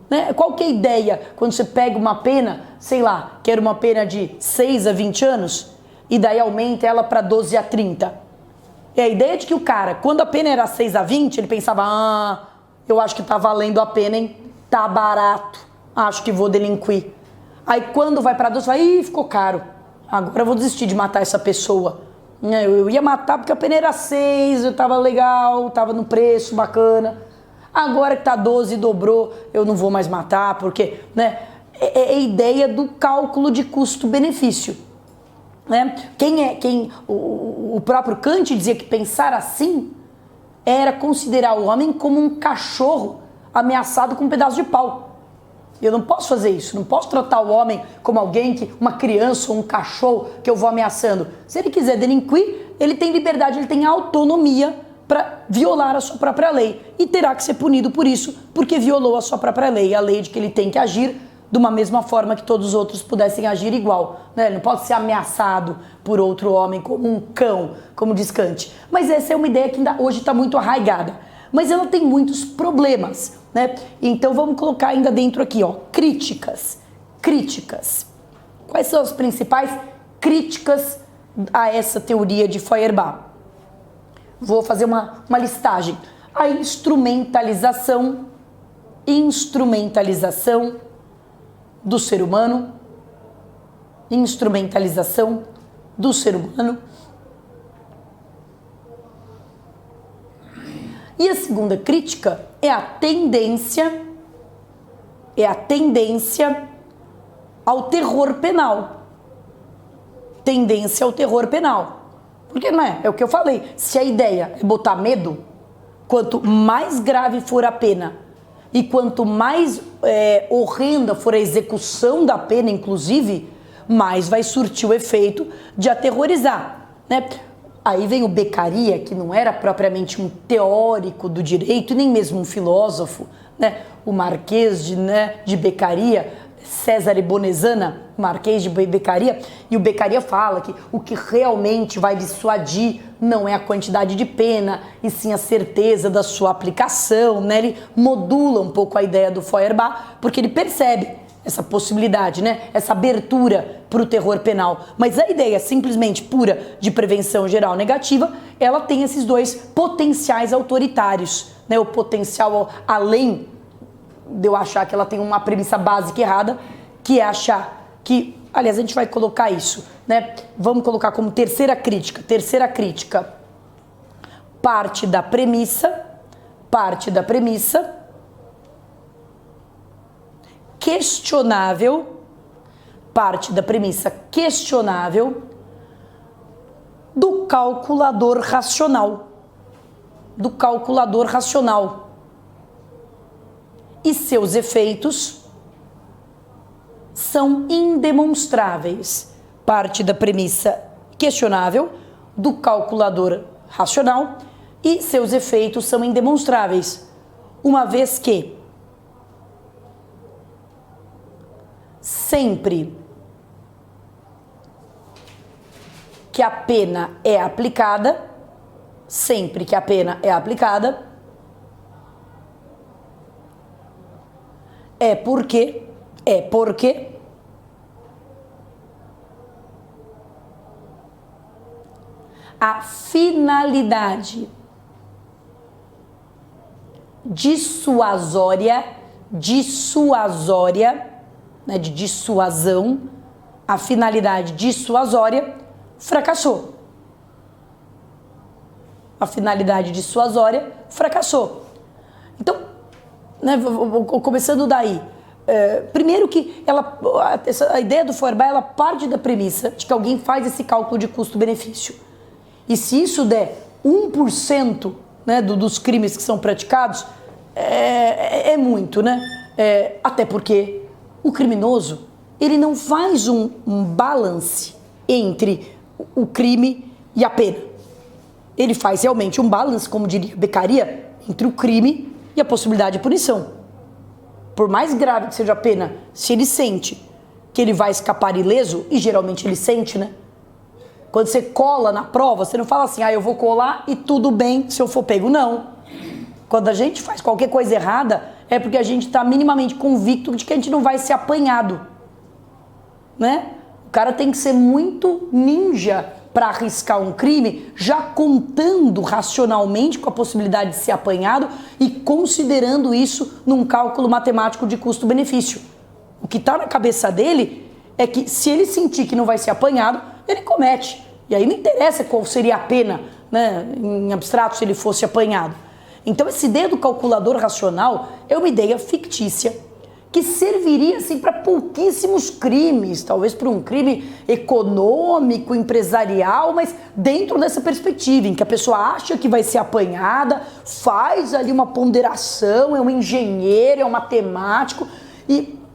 né? Qual que é a ideia quando você pega uma pena, sei lá, que era uma pena de 6 a 20 anos, e daí aumenta ela para 12 a 30? É a ideia de que o cara, quando a pena era 6 a 20, ele pensava, eu acho que tá valendo a pena, hein? Tá barato, acho que vou delinquir. Aí quando vai para 12, vai, ficou caro, agora eu vou desistir de matar essa pessoa. Eu ia matar porque a pena era 6, eu tava legal, tava no preço bacana. Agora que tá 12 e dobrou, eu não vou mais matar, porque, né? É a ideia do cálculo de custo-benefício. Né? O próprio Kant dizia que pensar assim era considerar o homem como um cachorro ameaçado com um pedaço de pau. Eu não posso fazer isso, não posso tratar o homem como alguém, uma criança ou um cachorro que eu vou ameaçando. Se ele quiser delinquir, ele tem liberdade, ele tem autonomia para violar a sua própria lei. E terá que ser punido por isso, porque violou a sua própria lei, a lei de que ele tem que agir de uma mesma forma que todos os outros pudessem agir igual. Né? Ele não pode ser ameaçado por outro homem como um cão, como diz Kant. Mas essa é uma ideia que ainda hoje está muito arraigada. Mas ela tem muitos problemas, né? Então vamos colocar ainda dentro aqui, ó, críticas. Quais são as principais críticas a essa teoria de Feuerbach? Vou fazer uma listagem. A instrumentalização do ser humano. E a segunda crítica é a tendência ao terror penal. Porque não é o que eu falei, se a ideia é botar medo, quanto mais grave for a pena e quanto mais horrenda for a execução da pena, inclusive, mais vai surtir o efeito de aterrorizar, né? Aí vem o Beccaria, que não era propriamente um teórico do direito, nem mesmo um filósofo, né? O Marquês de Beccaria, Cesare Bonesana, Marquês de Beccaria, e o Beccaria fala que o que realmente vai dissuadir não é a quantidade de pena, e sim a certeza da sua aplicação, né? Ele modula um pouco a ideia do Feuerbach, porque ele percebe essa possibilidade, né? Essa abertura para o terror penal. Mas a ideia simplesmente pura de prevenção geral negativa, ela tem esses dois potenciais autoritários, né? O potencial, além de eu achar que ela tem uma premissa básica errada, que é achar que, aliás, a gente vai colocar isso, né? Vamos colocar como terceira crítica. Parte da premissa questionável, parte da premissa questionável do calculador racional. Do calculador racional. E seus efeitos são indemonstráveis. Parte da premissa questionável do calculador racional e seus efeitos são indemonstráveis, uma vez que sempre que a pena é aplicada, é porque a finalidade dissuasória, né, de dissuasão, a finalidade dissuasória fracassou. A finalidade dissuasória fracassou. Então, né, começando daí, primeiro que a ideia do Feuerbach, ela parte da premissa de que alguém faz esse cálculo de custo-benefício. E se isso der 1%, né, dos crimes que são praticados, é muito, né? Até porque o criminoso, ele não faz um balance entre o crime e a pena. Ele faz realmente um balance, como diria Beccaria, entre o crime e a possibilidade de punição. Por mais grave que seja a pena, se ele sente que ele vai escapar ileso, e geralmente ele sente, né? Quando você cola na prova, você não fala assim, eu vou colar e tudo bem se eu for pego. Não. Quando a gente faz qualquer coisa errada, é porque a gente está minimamente convicto de que a gente não vai ser apanhado, né? O cara tem que ser muito ninja para arriscar um crime, já contando racionalmente com a possibilidade de ser apanhado e considerando isso num cálculo matemático de custo-benefício. O que está na cabeça dele é que se ele sentir que não vai ser apanhado, ele comete. E aí não interessa qual seria a pena, né, em abstrato, se ele fosse apanhado. Então essa ideia do calculador racional é uma ideia fictícia que serviria assim para pouquíssimos crimes, talvez para um crime econômico, empresarial, mas dentro dessa perspectiva, em que a pessoa acha que vai ser apanhada, faz ali uma ponderação, é um engenheiro, é um matemático,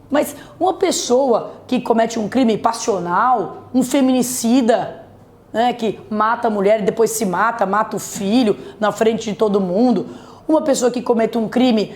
mas uma pessoa que comete um crime passional, um feminicida, né, que mata a mulher e depois se mata o filho na frente de todo mundo, uma pessoa que comete um crime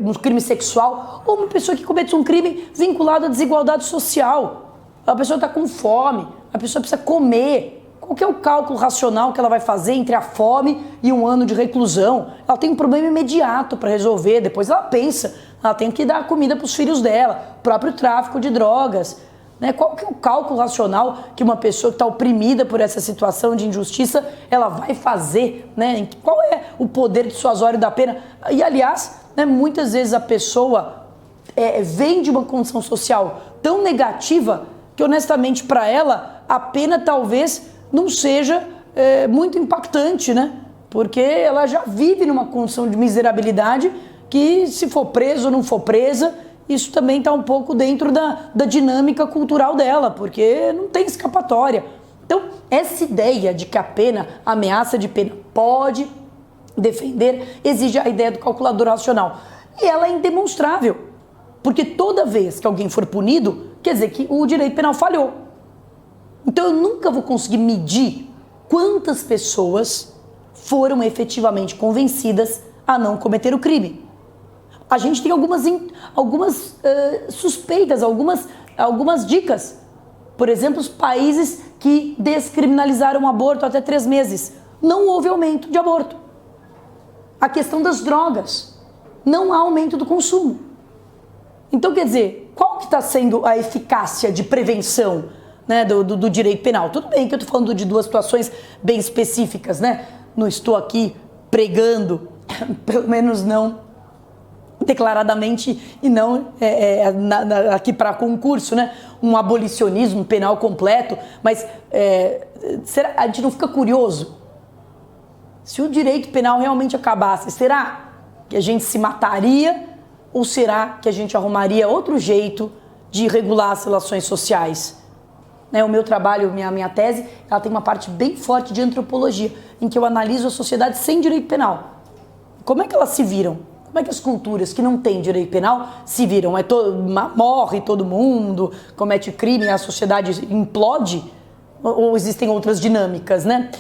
um crime sexual, ou uma pessoa que comete um crime vinculado à desigualdade social. A pessoa está com fome, a pessoa precisa comer. Qual que é o cálculo racional que ela vai fazer entre a fome e um ano de reclusão? Ela tem um problema imediato para resolver, depois ela pensa, ela tem que dar comida para os filhos dela, próprio tráfico de drogas. Né? Qual que é o cálculo racional que uma pessoa que está oprimida por essa situação de injustiça, ela vai fazer? Né? Qual é o poder dissuasório da pena? E, aliás, né, muitas vezes a pessoa vem de uma condição social tão negativa que, honestamente, para ela, a pena talvez não seja muito impactante, né? Porque ela já vive numa condição de miserabilidade que, se for preso ou não for presa, isso também está um pouco dentro da dinâmica cultural dela, porque não tem escapatória. Então, essa ideia de que a pena, a ameaça de pena pode defender, exige a ideia do calculador racional. E ela é indemonstrável, porque toda vez que alguém for punido, quer dizer que o direito penal falhou. Então, eu nunca vou conseguir medir quantas pessoas foram efetivamente convencidas a não cometer o crime. A gente tem algumas suspeitas, algumas dicas. Por exemplo, os países que descriminalizaram o aborto até 3 meses. Não houve aumento de aborto. A questão das drogas. Não há aumento do consumo. Então, quer dizer, qual que está sendo a eficácia de prevenção, né, do direito penal? Tudo bem que eu estou falando de 2 situações bem específicas, né? Não estou aqui pregando, pelo menos não declaradamente, e não aqui para concurso, né? Um abolicionismo penal completo, mas a gente não fica curioso? Se o direito penal realmente acabasse, será que a gente se mataria Ou será que a gente arrumaria outro jeito de regular as relações sociais? O meu trabalho, minha tese, ela tem uma parte bem forte de antropologia, em que eu analiso a sociedade sem direito penal. Como é que elas se viram? Como é que as culturas que não têm direito penal se viram? Morre todo mundo, comete crime, a sociedade implode? Ou existem outras dinâmicas, né?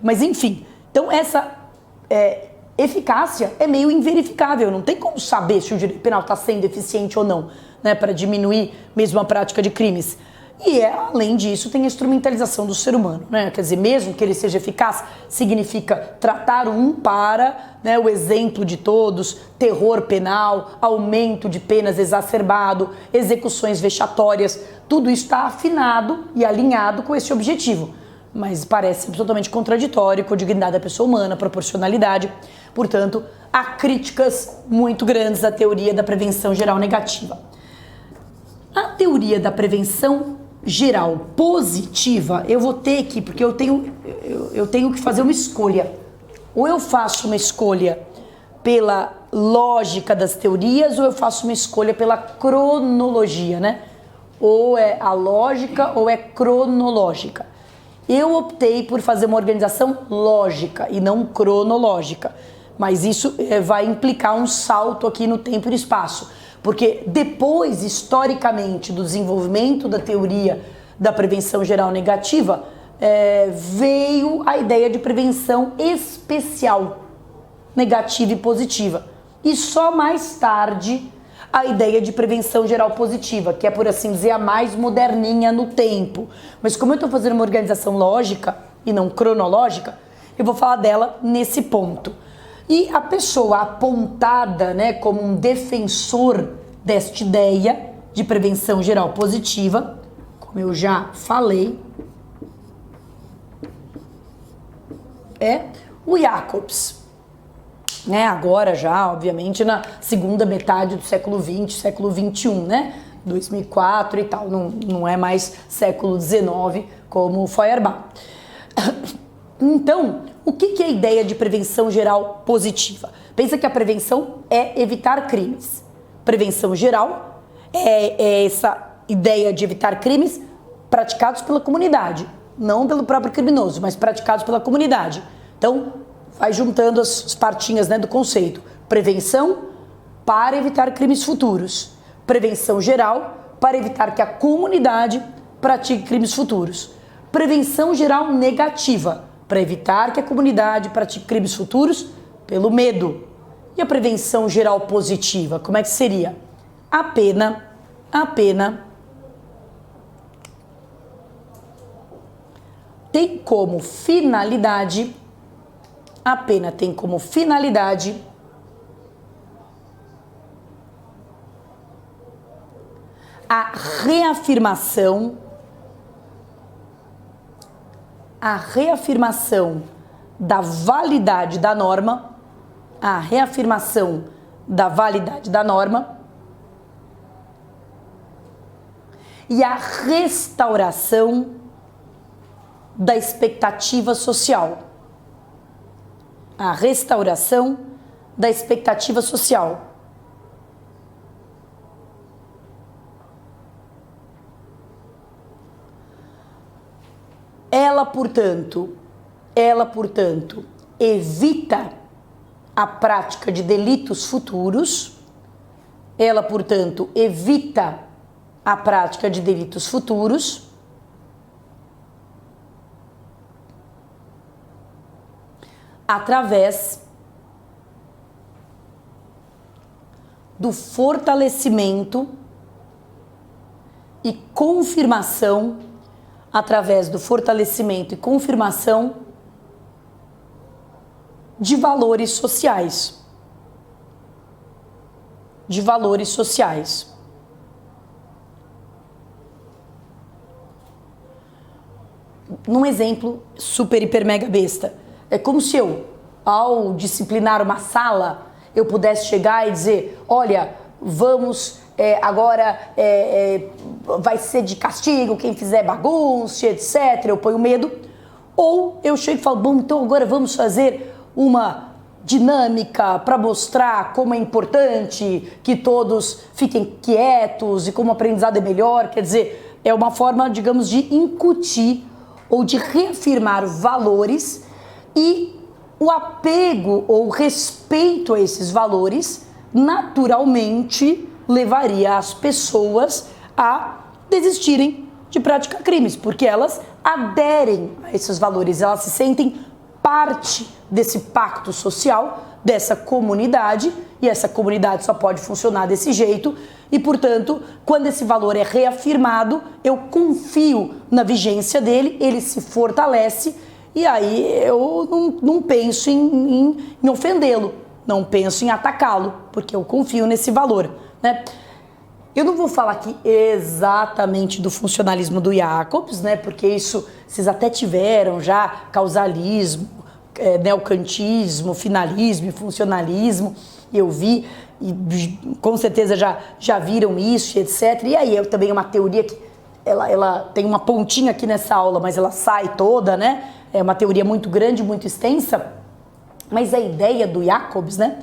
Mas enfim, então essa eficácia é meio inverificável, não tem como saber se o direito penal está sendo eficiente ou não, né, para diminuir mesmo a prática de crimes. E além disso, tem a instrumentalização do ser humano, né? Quer dizer, mesmo que ele seja eficaz, significa tratar um para, né, o exemplo de todos, terror penal, aumento de penas exacerbado, execuções vexatórias, tudo isso está afinado e alinhado com esse objetivo. Mas parece absolutamente contraditório com a dignidade da pessoa humana, proporcionalidade. Portanto, há críticas muito grandes à teoria da prevenção geral negativa. A teoria da prevenção geral positiva, eu vou ter que, porque eu tenho que fazer uma escolha. Ou eu faço uma escolha pela lógica das teorias, ou eu faço uma escolha pela cronologia, né? Ou é a lógica ou é cronológica. Eu optei por fazer uma organização lógica e não cronológica, mas isso vai implicar um salto aqui no tempo e no espaço, porque depois, historicamente, do desenvolvimento da teoria da prevenção geral negativa, veio a ideia de prevenção especial, negativa e positiva, e só mais tarde a ideia de prevenção geral positiva, que é, por assim dizer, a mais moderninha no tempo. Mas como eu estou fazendo uma organização lógica e não cronológica, eu vou falar dela nesse ponto. E a pessoa apontada, né, como um defensor desta ideia de prevenção geral positiva, como eu já falei, é o Jacobs. Agora já, obviamente, na segunda metade do século XX, século XXI, né? 2004 e tal, não é mais século XIX como Feuerbach. Então, o que é a ideia de prevenção geral positiva? Pensa que a prevenção é evitar crimes. Prevenção geral é essa ideia de evitar crimes praticados pela comunidade, não pelo próprio criminoso, mas praticados pela comunidade. Então, vai juntando as partinhas, né, do conceito. Prevenção para evitar crimes futuros. Prevenção geral para evitar que a comunidade pratique crimes futuros. Prevenção geral negativa para evitar que a comunidade pratique crimes futuros pelo medo. E a prevenção geral positiva, como é que seria? A pena tem como finalidade a reafirmação da validade da norma, e a restauração da expectativa social. Ela, portanto, evita a prática de delitos futuros. Através do fortalecimento e confirmação, de valores sociais. Num exemplo super, hiper, mega besta, é como se eu, ao disciplinar uma sala, eu pudesse chegar e dizer, olha, vamos, agora vai ser de castigo quem fizer bagunça, etc. Eu ponho medo. Ou eu chego e falo, bom, então agora vamos fazer uma dinâmica para mostrar como é importante que todos fiquem quietos e como o aprendizado é melhor. Quer dizer, é uma forma, digamos, de incutir ou de reafirmar valores, e o apego ou respeito a esses valores naturalmente levaria as pessoas a desistirem de praticar crimes, porque elas aderem a esses valores, elas se sentem parte desse pacto social, dessa comunidade, e essa comunidade só pode funcionar desse jeito, e portanto, quando esse valor é reafirmado, eu confio na vigência dele, ele se fortalece, e aí eu não penso em ofendê-lo, não penso em atacá-lo, porque eu confio nesse valor, né? Eu não vou falar aqui exatamente do funcionalismo do Jacobs, né? Porque isso vocês até tiveram já, causalismo, neocantismo, finalismo e funcionalismo, eu vi, e com certeza já viram isso, etc. E aí eu também uma teoria que ela tem uma pontinha aqui nessa aula, mas ela sai toda, né? É uma teoria muito grande, muito extensa, mas a ideia do Jacobs, né?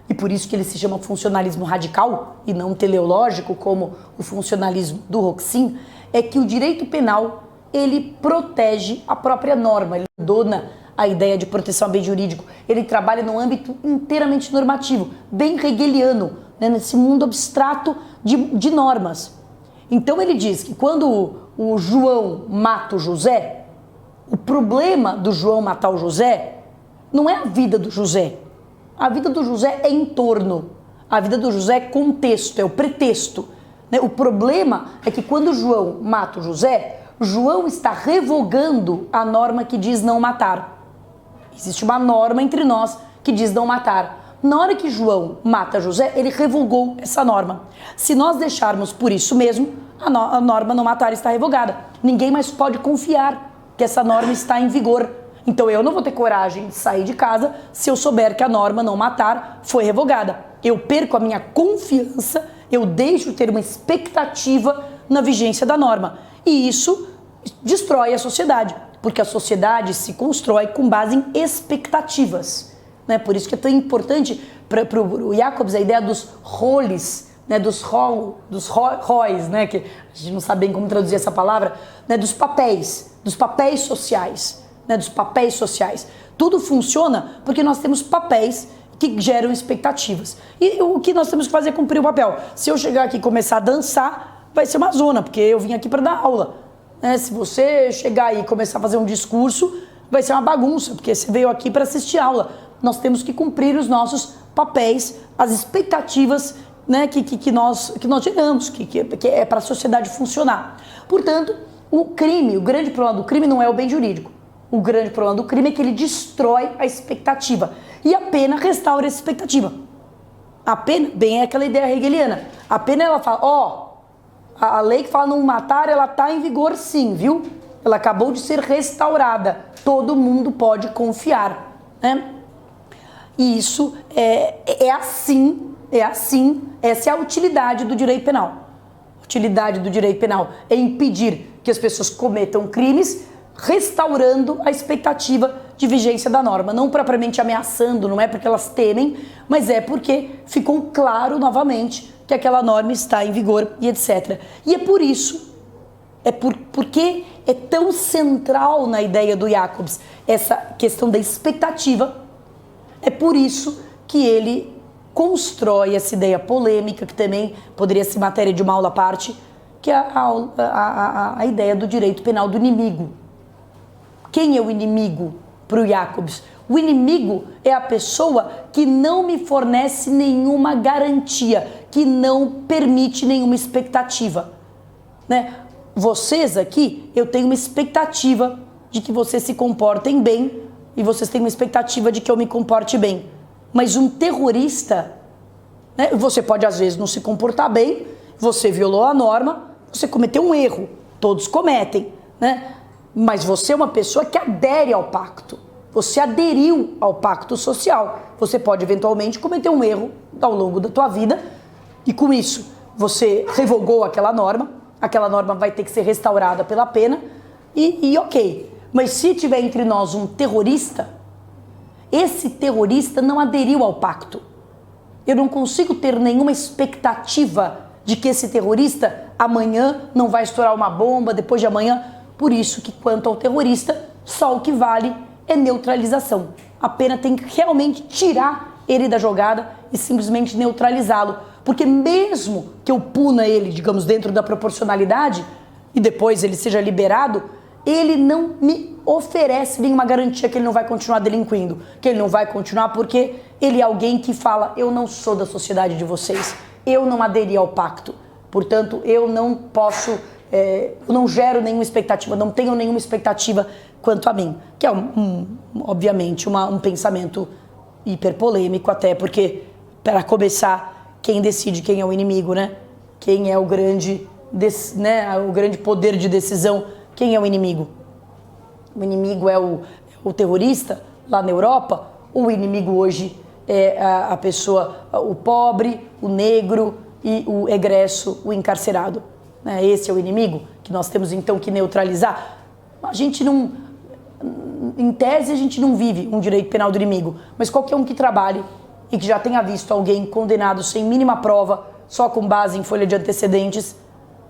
E por isso que ele se chama funcionalismo radical e não teleológico, como o funcionalismo do Roxin, é que o direito penal, ele protege a própria norma, ele dona a ideia de proteção a bem jurídico, ele trabalha no âmbito inteiramente normativo, bem hegeliano, né, nesse mundo abstrato de normas. Então ele diz que quando o João mata o José, o problema do João matar o José não é a vida do José. A vida do José é entorno, a vida do José é contexto, é o pretexto, né? O problema é que quando João mata o José, João está revogando a norma que diz não matar. Existe uma norma entre nós que diz não matar. Na hora que João mata José, ele revogou essa norma. Se nós deixarmos por isso mesmo, a norma não matar está revogada. Ninguém mais pode confiar que essa norma está em vigor. Então eu não vou ter coragem de sair de casa se eu souber que a norma não matar foi revogada. Eu perco a minha confiança, eu deixo de ter uma expectativa na vigência da norma. E isso destrói a sociedade, porque a sociedade se constrói com base em expectativas, né? Por isso que é tão importante para o Jacobs a ideia dos roles, né? Dos rois, né? Que a gente não sabe bem como traduzir essa palavra, né? Dos papéis sociais. Né, dos papéis sociais. Tudo funciona porque nós temos papéis que geram expectativas. E o que nós temos que fazer é cumprir o papel. Se eu chegar aqui e começar a dançar, vai ser uma zona, porque eu vim aqui para dar aula. Né? Se você chegar aí e começar a fazer um discurso, vai ser uma bagunça, porque você veio aqui para assistir aula. Nós temos que cumprir os nossos papéis, as expectativas, né, que nós geramos, que é para a sociedade funcionar. Portanto, o grande problema do crime não é o bem jurídico. O grande problema do crime é que ele destrói a expectativa. E a pena restaura essa expectativa. A pena, bem, é aquela ideia hegeliana. A pena, ela fala, a lei que fala não matar, ela está em vigor sim, viu? Ela acabou de ser restaurada. Todo mundo pode confiar, né? E isso é assim, essa é a utilidade do direito penal. A utilidade do direito penal é impedir que as pessoas cometam crimes, restaurando a expectativa de vigência da norma, não propriamente ameaçando, não é porque elas temem, mas é porque ficou claro novamente que aquela norma está em vigor e etc. E é por isso, porque é tão central na ideia do Jacobs essa questão da expectativa, é por isso que ele constrói essa ideia polêmica, que também poderia ser matéria de uma aula à parte, que é a ideia do direito penal do inimigo. Quem é o inimigo para o Jacobs? O inimigo é a pessoa que não me fornece nenhuma garantia, que não permite nenhuma expectativa. Né? Vocês aqui, eu tenho uma expectativa de que vocês se comportem bem e vocês têm uma expectativa de que eu me comporte bem. Mas um terrorista, né, você pode às vezes não se comportar bem, você violou a norma, você cometeu um erro, todos cometem, né? Mas você é uma pessoa que adere ao pacto. Você aderiu ao pacto social. Você pode eventualmente cometer um erro ao longo da tua vida e com isso você revogou aquela norma vai ter que ser restaurada pela pena e ok. Mas se tiver entre nós um terrorista, esse terrorista não aderiu ao pacto. Eu não consigo ter nenhuma expectativa de que esse terrorista amanhã não vai estourar uma bomba, depois de amanhã. Por isso que, quanto ao terrorista, só o que vale é neutralização. A pena tem que realmente tirar ele da jogada e simplesmente neutralizá-lo. Porque mesmo que eu puna ele, digamos, dentro da proporcionalidade e depois ele seja liberado, ele não me oferece nenhuma garantia que ele não vai continuar delinquindo, que ele não vai continuar porque ele é alguém que fala: eu não sou da sociedade de vocês, eu não aderi ao pacto, portanto eu não posso, eu não gero nenhuma expectativa, não tenho nenhuma expectativa quanto a mim, que é obviamente um pensamento hiperpolêmico, até porque, para começar, quem decide quem é o inimigo, né? Quem é o grande poder de decisão? Quem é o inimigo? O inimigo é o terrorista lá na Europa? Ou o inimigo hoje é a pessoa, o pobre, o negro e o egresso, o encarcerado? Esse é o inimigo que nós temos então que neutralizar. A gente não, em tese a gente não vive um direito penal do inimigo, mas qualquer um que trabalhe e que já tenha visto alguém condenado sem mínima prova, só com base em folha de antecedentes,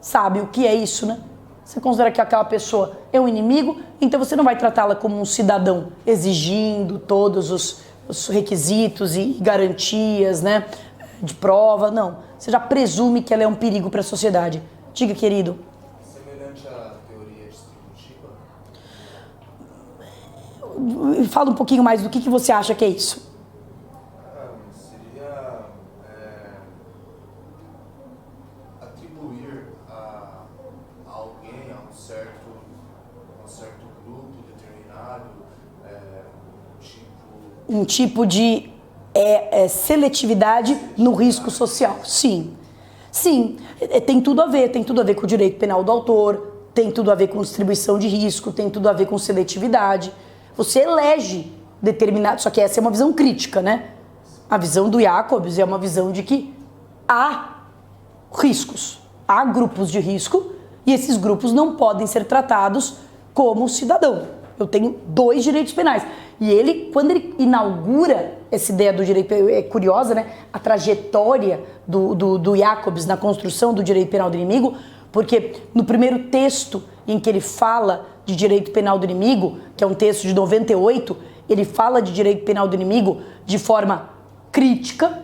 sabe o que é isso, né? Você considera que aquela pessoa é um inimigo, então você não vai tratá-la como um cidadão, exigindo todos os requisitos e garantias, né, de prova, não. Você já presume que ela é um perigo para a sociedade. Diga, querido. Semelhante à teoria distributiva? Fala um pouquinho mais do que você acha que é isso. Seria atribuir a alguém, a um certo grupo determinado, um tipo de seletividade no risco social. Sim. Sim, tem tudo a ver com o direito penal do autor, tem tudo a ver com distribuição de risco, tem tudo a ver com seletividade. Você elege determinado, só que essa é uma visão crítica, né? A visão do Jacobs é uma visão de que há riscos, há grupos de risco e esses grupos não podem ser tratados como cidadão. Eu tenho 2 direitos penais. E ele, quando ele inaugura essa ideia do direito penal, é curiosa, né? A trajetória do Jacobs na construção do direito penal do inimigo, porque no primeiro texto em que ele fala de direito penal do inimigo, que é um texto de 98, ele fala de direito penal do inimigo de forma crítica,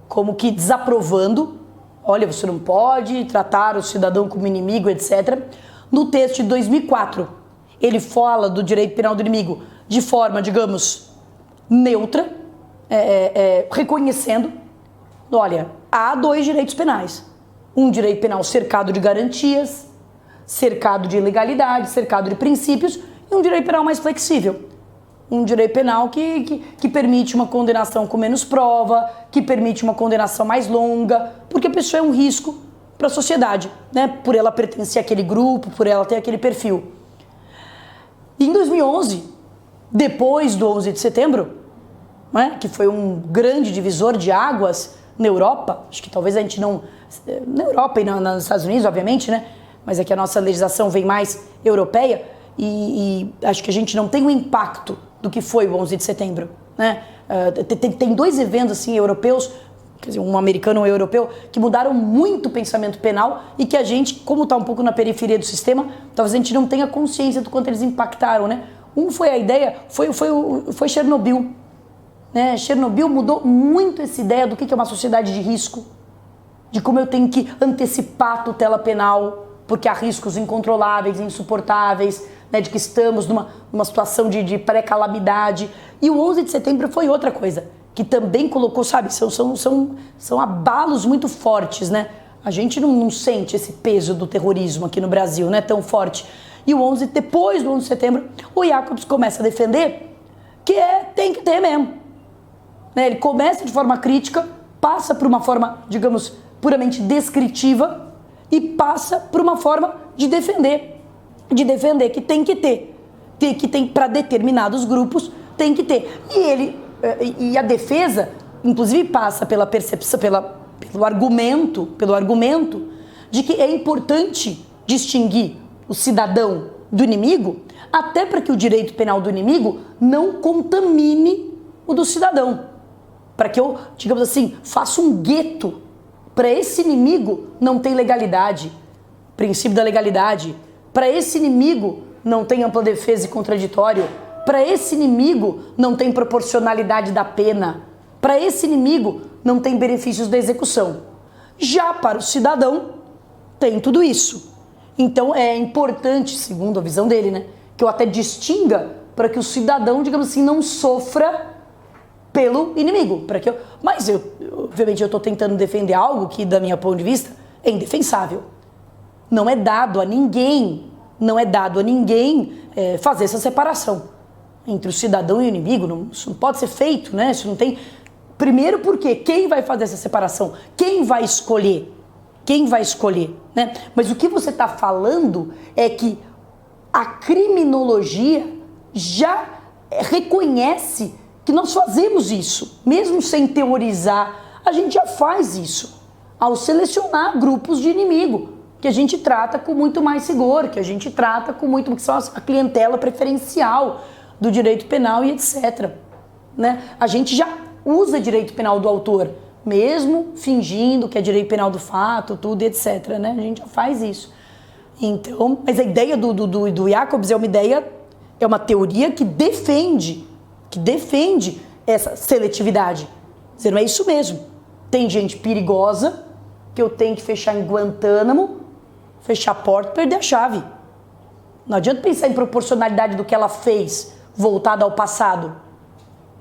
como que desaprovando, olha, você não pode tratar o cidadão como inimigo, etc. No texto de 2004, ele fala do direito penal do inimigo de forma, digamos, neutra, reconhecendo, olha, há 2 direitos penais. Um direito penal cercado de garantias, cercado de ilegalidade, cercado de princípios, e um direito penal mais flexível. Um direito penal que permite uma condenação com menos prova, que permite uma condenação mais longa, porque a pessoa é um risco para a sociedade, né? Por ela pertencer àquele grupo, por ela ter aquele perfil. E em 2011, depois do 11 de setembro, né, que foi um grande divisor de águas na Europa, acho que talvez a gente não... Na Europa e nos Estados Unidos, obviamente, né? Mas é que a nossa legislação vem mais europeia e acho que a gente não tem o impacto do que foi o 11 de setembro, né? Tem 2 eventos assim europeus, quer dizer, um americano e um europeu, que mudaram muito o pensamento penal e que a gente, como está um pouco na periferia do sistema, talvez a gente não tenha consciência do quanto eles impactaram, né? Um foi a ideia, foi Chernobyl, né? Chernobyl mudou muito essa ideia do que é uma sociedade de risco, de como eu tenho que antecipar a tutela penal, porque há riscos incontroláveis, insuportáveis, né, de que estamos numa situação de pré-calamidade. E o 11 de setembro foi outra coisa, que também colocou, sabe, são abalos muito fortes, né? A gente não sente esse peso do terrorismo aqui no Brasil, né, tão forte. E o 11, depois do 11 de setembro, o Jacobs começa a defender que tem que ter mesmo. Né? Ele começa de forma crítica, passa por uma forma, digamos, puramente descritiva e passa por uma forma de defender que tem que ter, que tem para determinados grupos, tem que ter. E a defesa, inclusive, passa pela percepção, pelo argumento de que é importante distinguir o cidadão do inimigo, até para que o direito penal do inimigo não contamine o do cidadão. Para que eu, digamos assim, faça um gueto. Para esse inimigo não tem legalidade, princípio da legalidade. Para esse inimigo não tem ampla defesa e contraditório. Para esse inimigo não tem proporcionalidade da pena. Para esse inimigo não tem benefícios da execução. Já para o cidadão tem tudo isso. Então é importante, segundo a visão dele, né, que eu até distinga para que o cidadão, digamos assim, não sofra pelo inimigo. Mas obviamente eu estou tentando defender algo que, da minha ponto de vista, é indefensável. Não é dado a ninguém, fazer essa separação entre o cidadão e o inimigo. Isso não pode ser feito, né? Isso não tem. Primeiro porque quem vai fazer essa separação? Quem vai escolher? Né? Mas o que você está falando é que a criminologia já reconhece que nós fazemos isso, mesmo sem teorizar, a gente já faz isso, ao selecionar grupos de inimigo, que a gente trata com muito mais rigor, que são a clientela preferencial do direito penal e etc. Né? A gente já usa direito penal do autor, mesmo fingindo que é direito penal do fato, tudo e etc. Né? A gente já faz isso. Então, mas a ideia do Jacobs é uma teoria que defende essa seletividade. Dizendo, é isso mesmo. Tem gente perigosa que eu tenho que fechar em Guantánamo, fechar a porta e perder a chave. Não adianta pensar em proporcionalidade do que ela fez voltada ao passado.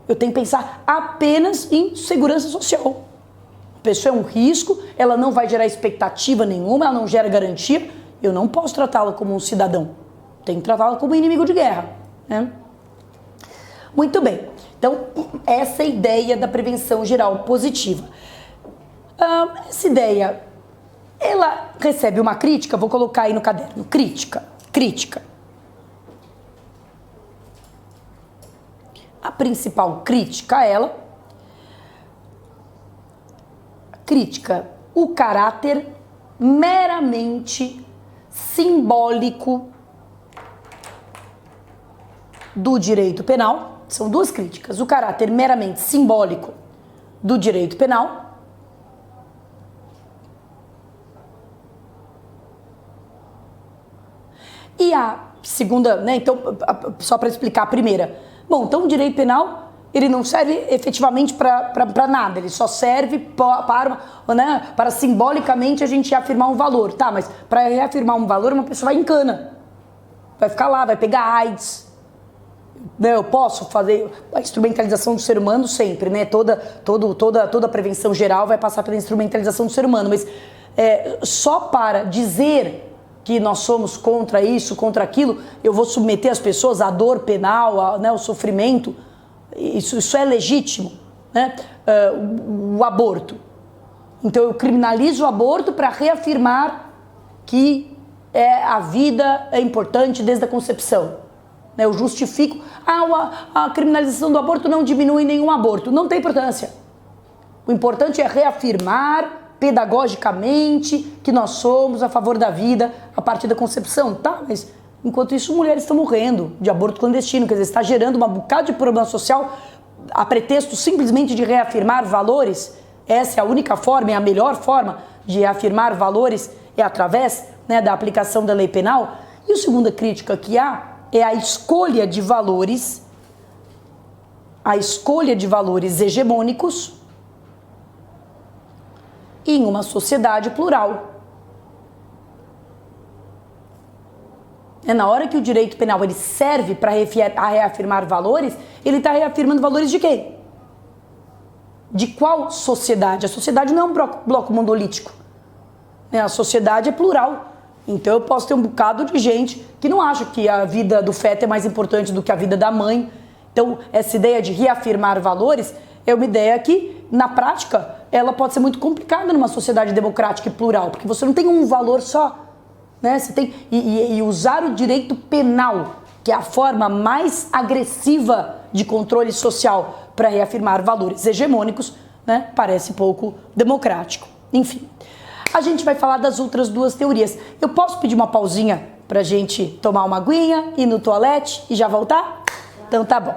Eu tenho que pensar apenas em segurança social. A pessoa é um risco, ela não vai gerar expectativa nenhuma, ela não gera garantia. Eu não posso tratá-la como um cidadão. Tenho que tratá-la como um inimigo de guerra. Né? Muito bem. Então, essa é a ideia da prevenção geral positiva. Essa ideia, ela recebe uma crítica, vou colocar aí no caderno, crítica. A principal crítica a ela, o caráter meramente simbólico do direito penal. São duas críticas. O caráter meramente simbólico do direito penal e a segunda, né? Então, só para explicar a primeira. Bom, então o direito penal, ele não serve efetivamente para nada, ele só serve para simbolicamente a gente reafirmar um valor. Tá, mas para reafirmar um valor, uma pessoa vai em cana, vai ficar lá, vai pegar AIDS. Eu posso fazer a instrumentalização do ser humano sempre, né? Toda a prevenção geral vai passar pela instrumentalização do ser humano, mas só para dizer que nós somos contra isso, contra aquilo, eu vou submeter as pessoas à dor penal, ao sofrimento. Isso é legítimo, né? O aborto. Então eu criminalizo o aborto para reafirmar que a vida é importante desde a concepção. Eu justifico, a criminalização do aborto não diminui nenhum aborto. Não tem importância. O importante é reafirmar pedagogicamente que nós somos a favor da vida a partir da concepção. Tá, mas enquanto isso mulheres estão morrendo de aborto clandestino. Quer dizer, está gerando uma bocada de problema social a pretexto simplesmente de reafirmar valores. Essa é a única forma, é a melhor forma de reafirmar valores, é através, né, da aplicação da lei penal. E a segunda crítica que há é a escolha de valores hegemônicos em uma sociedade plural. Na hora que o direito penal ele serve para reafirmar valores, ele está reafirmando valores de quem? De qual sociedade? A sociedade não é um bloco monolítico. A sociedade é plural. Então eu posso ter um bocado de gente que não acha que a vida do feto é mais importante do que a vida da mãe. Então essa ideia de reafirmar valores é uma ideia que, na prática, ela pode ser muito complicada numa sociedade democrática e plural, porque você não tem um valor só, né? Você tem e usar o direito penal, que é a forma mais agressiva de controle social para reafirmar valores hegemônicos, né? Parece pouco democrático. Enfim. A gente vai falar das outras duas teorias. Eu posso pedir uma pausinha pra gente tomar uma aguinha, ir no toalete e já voltar? Então tá bom.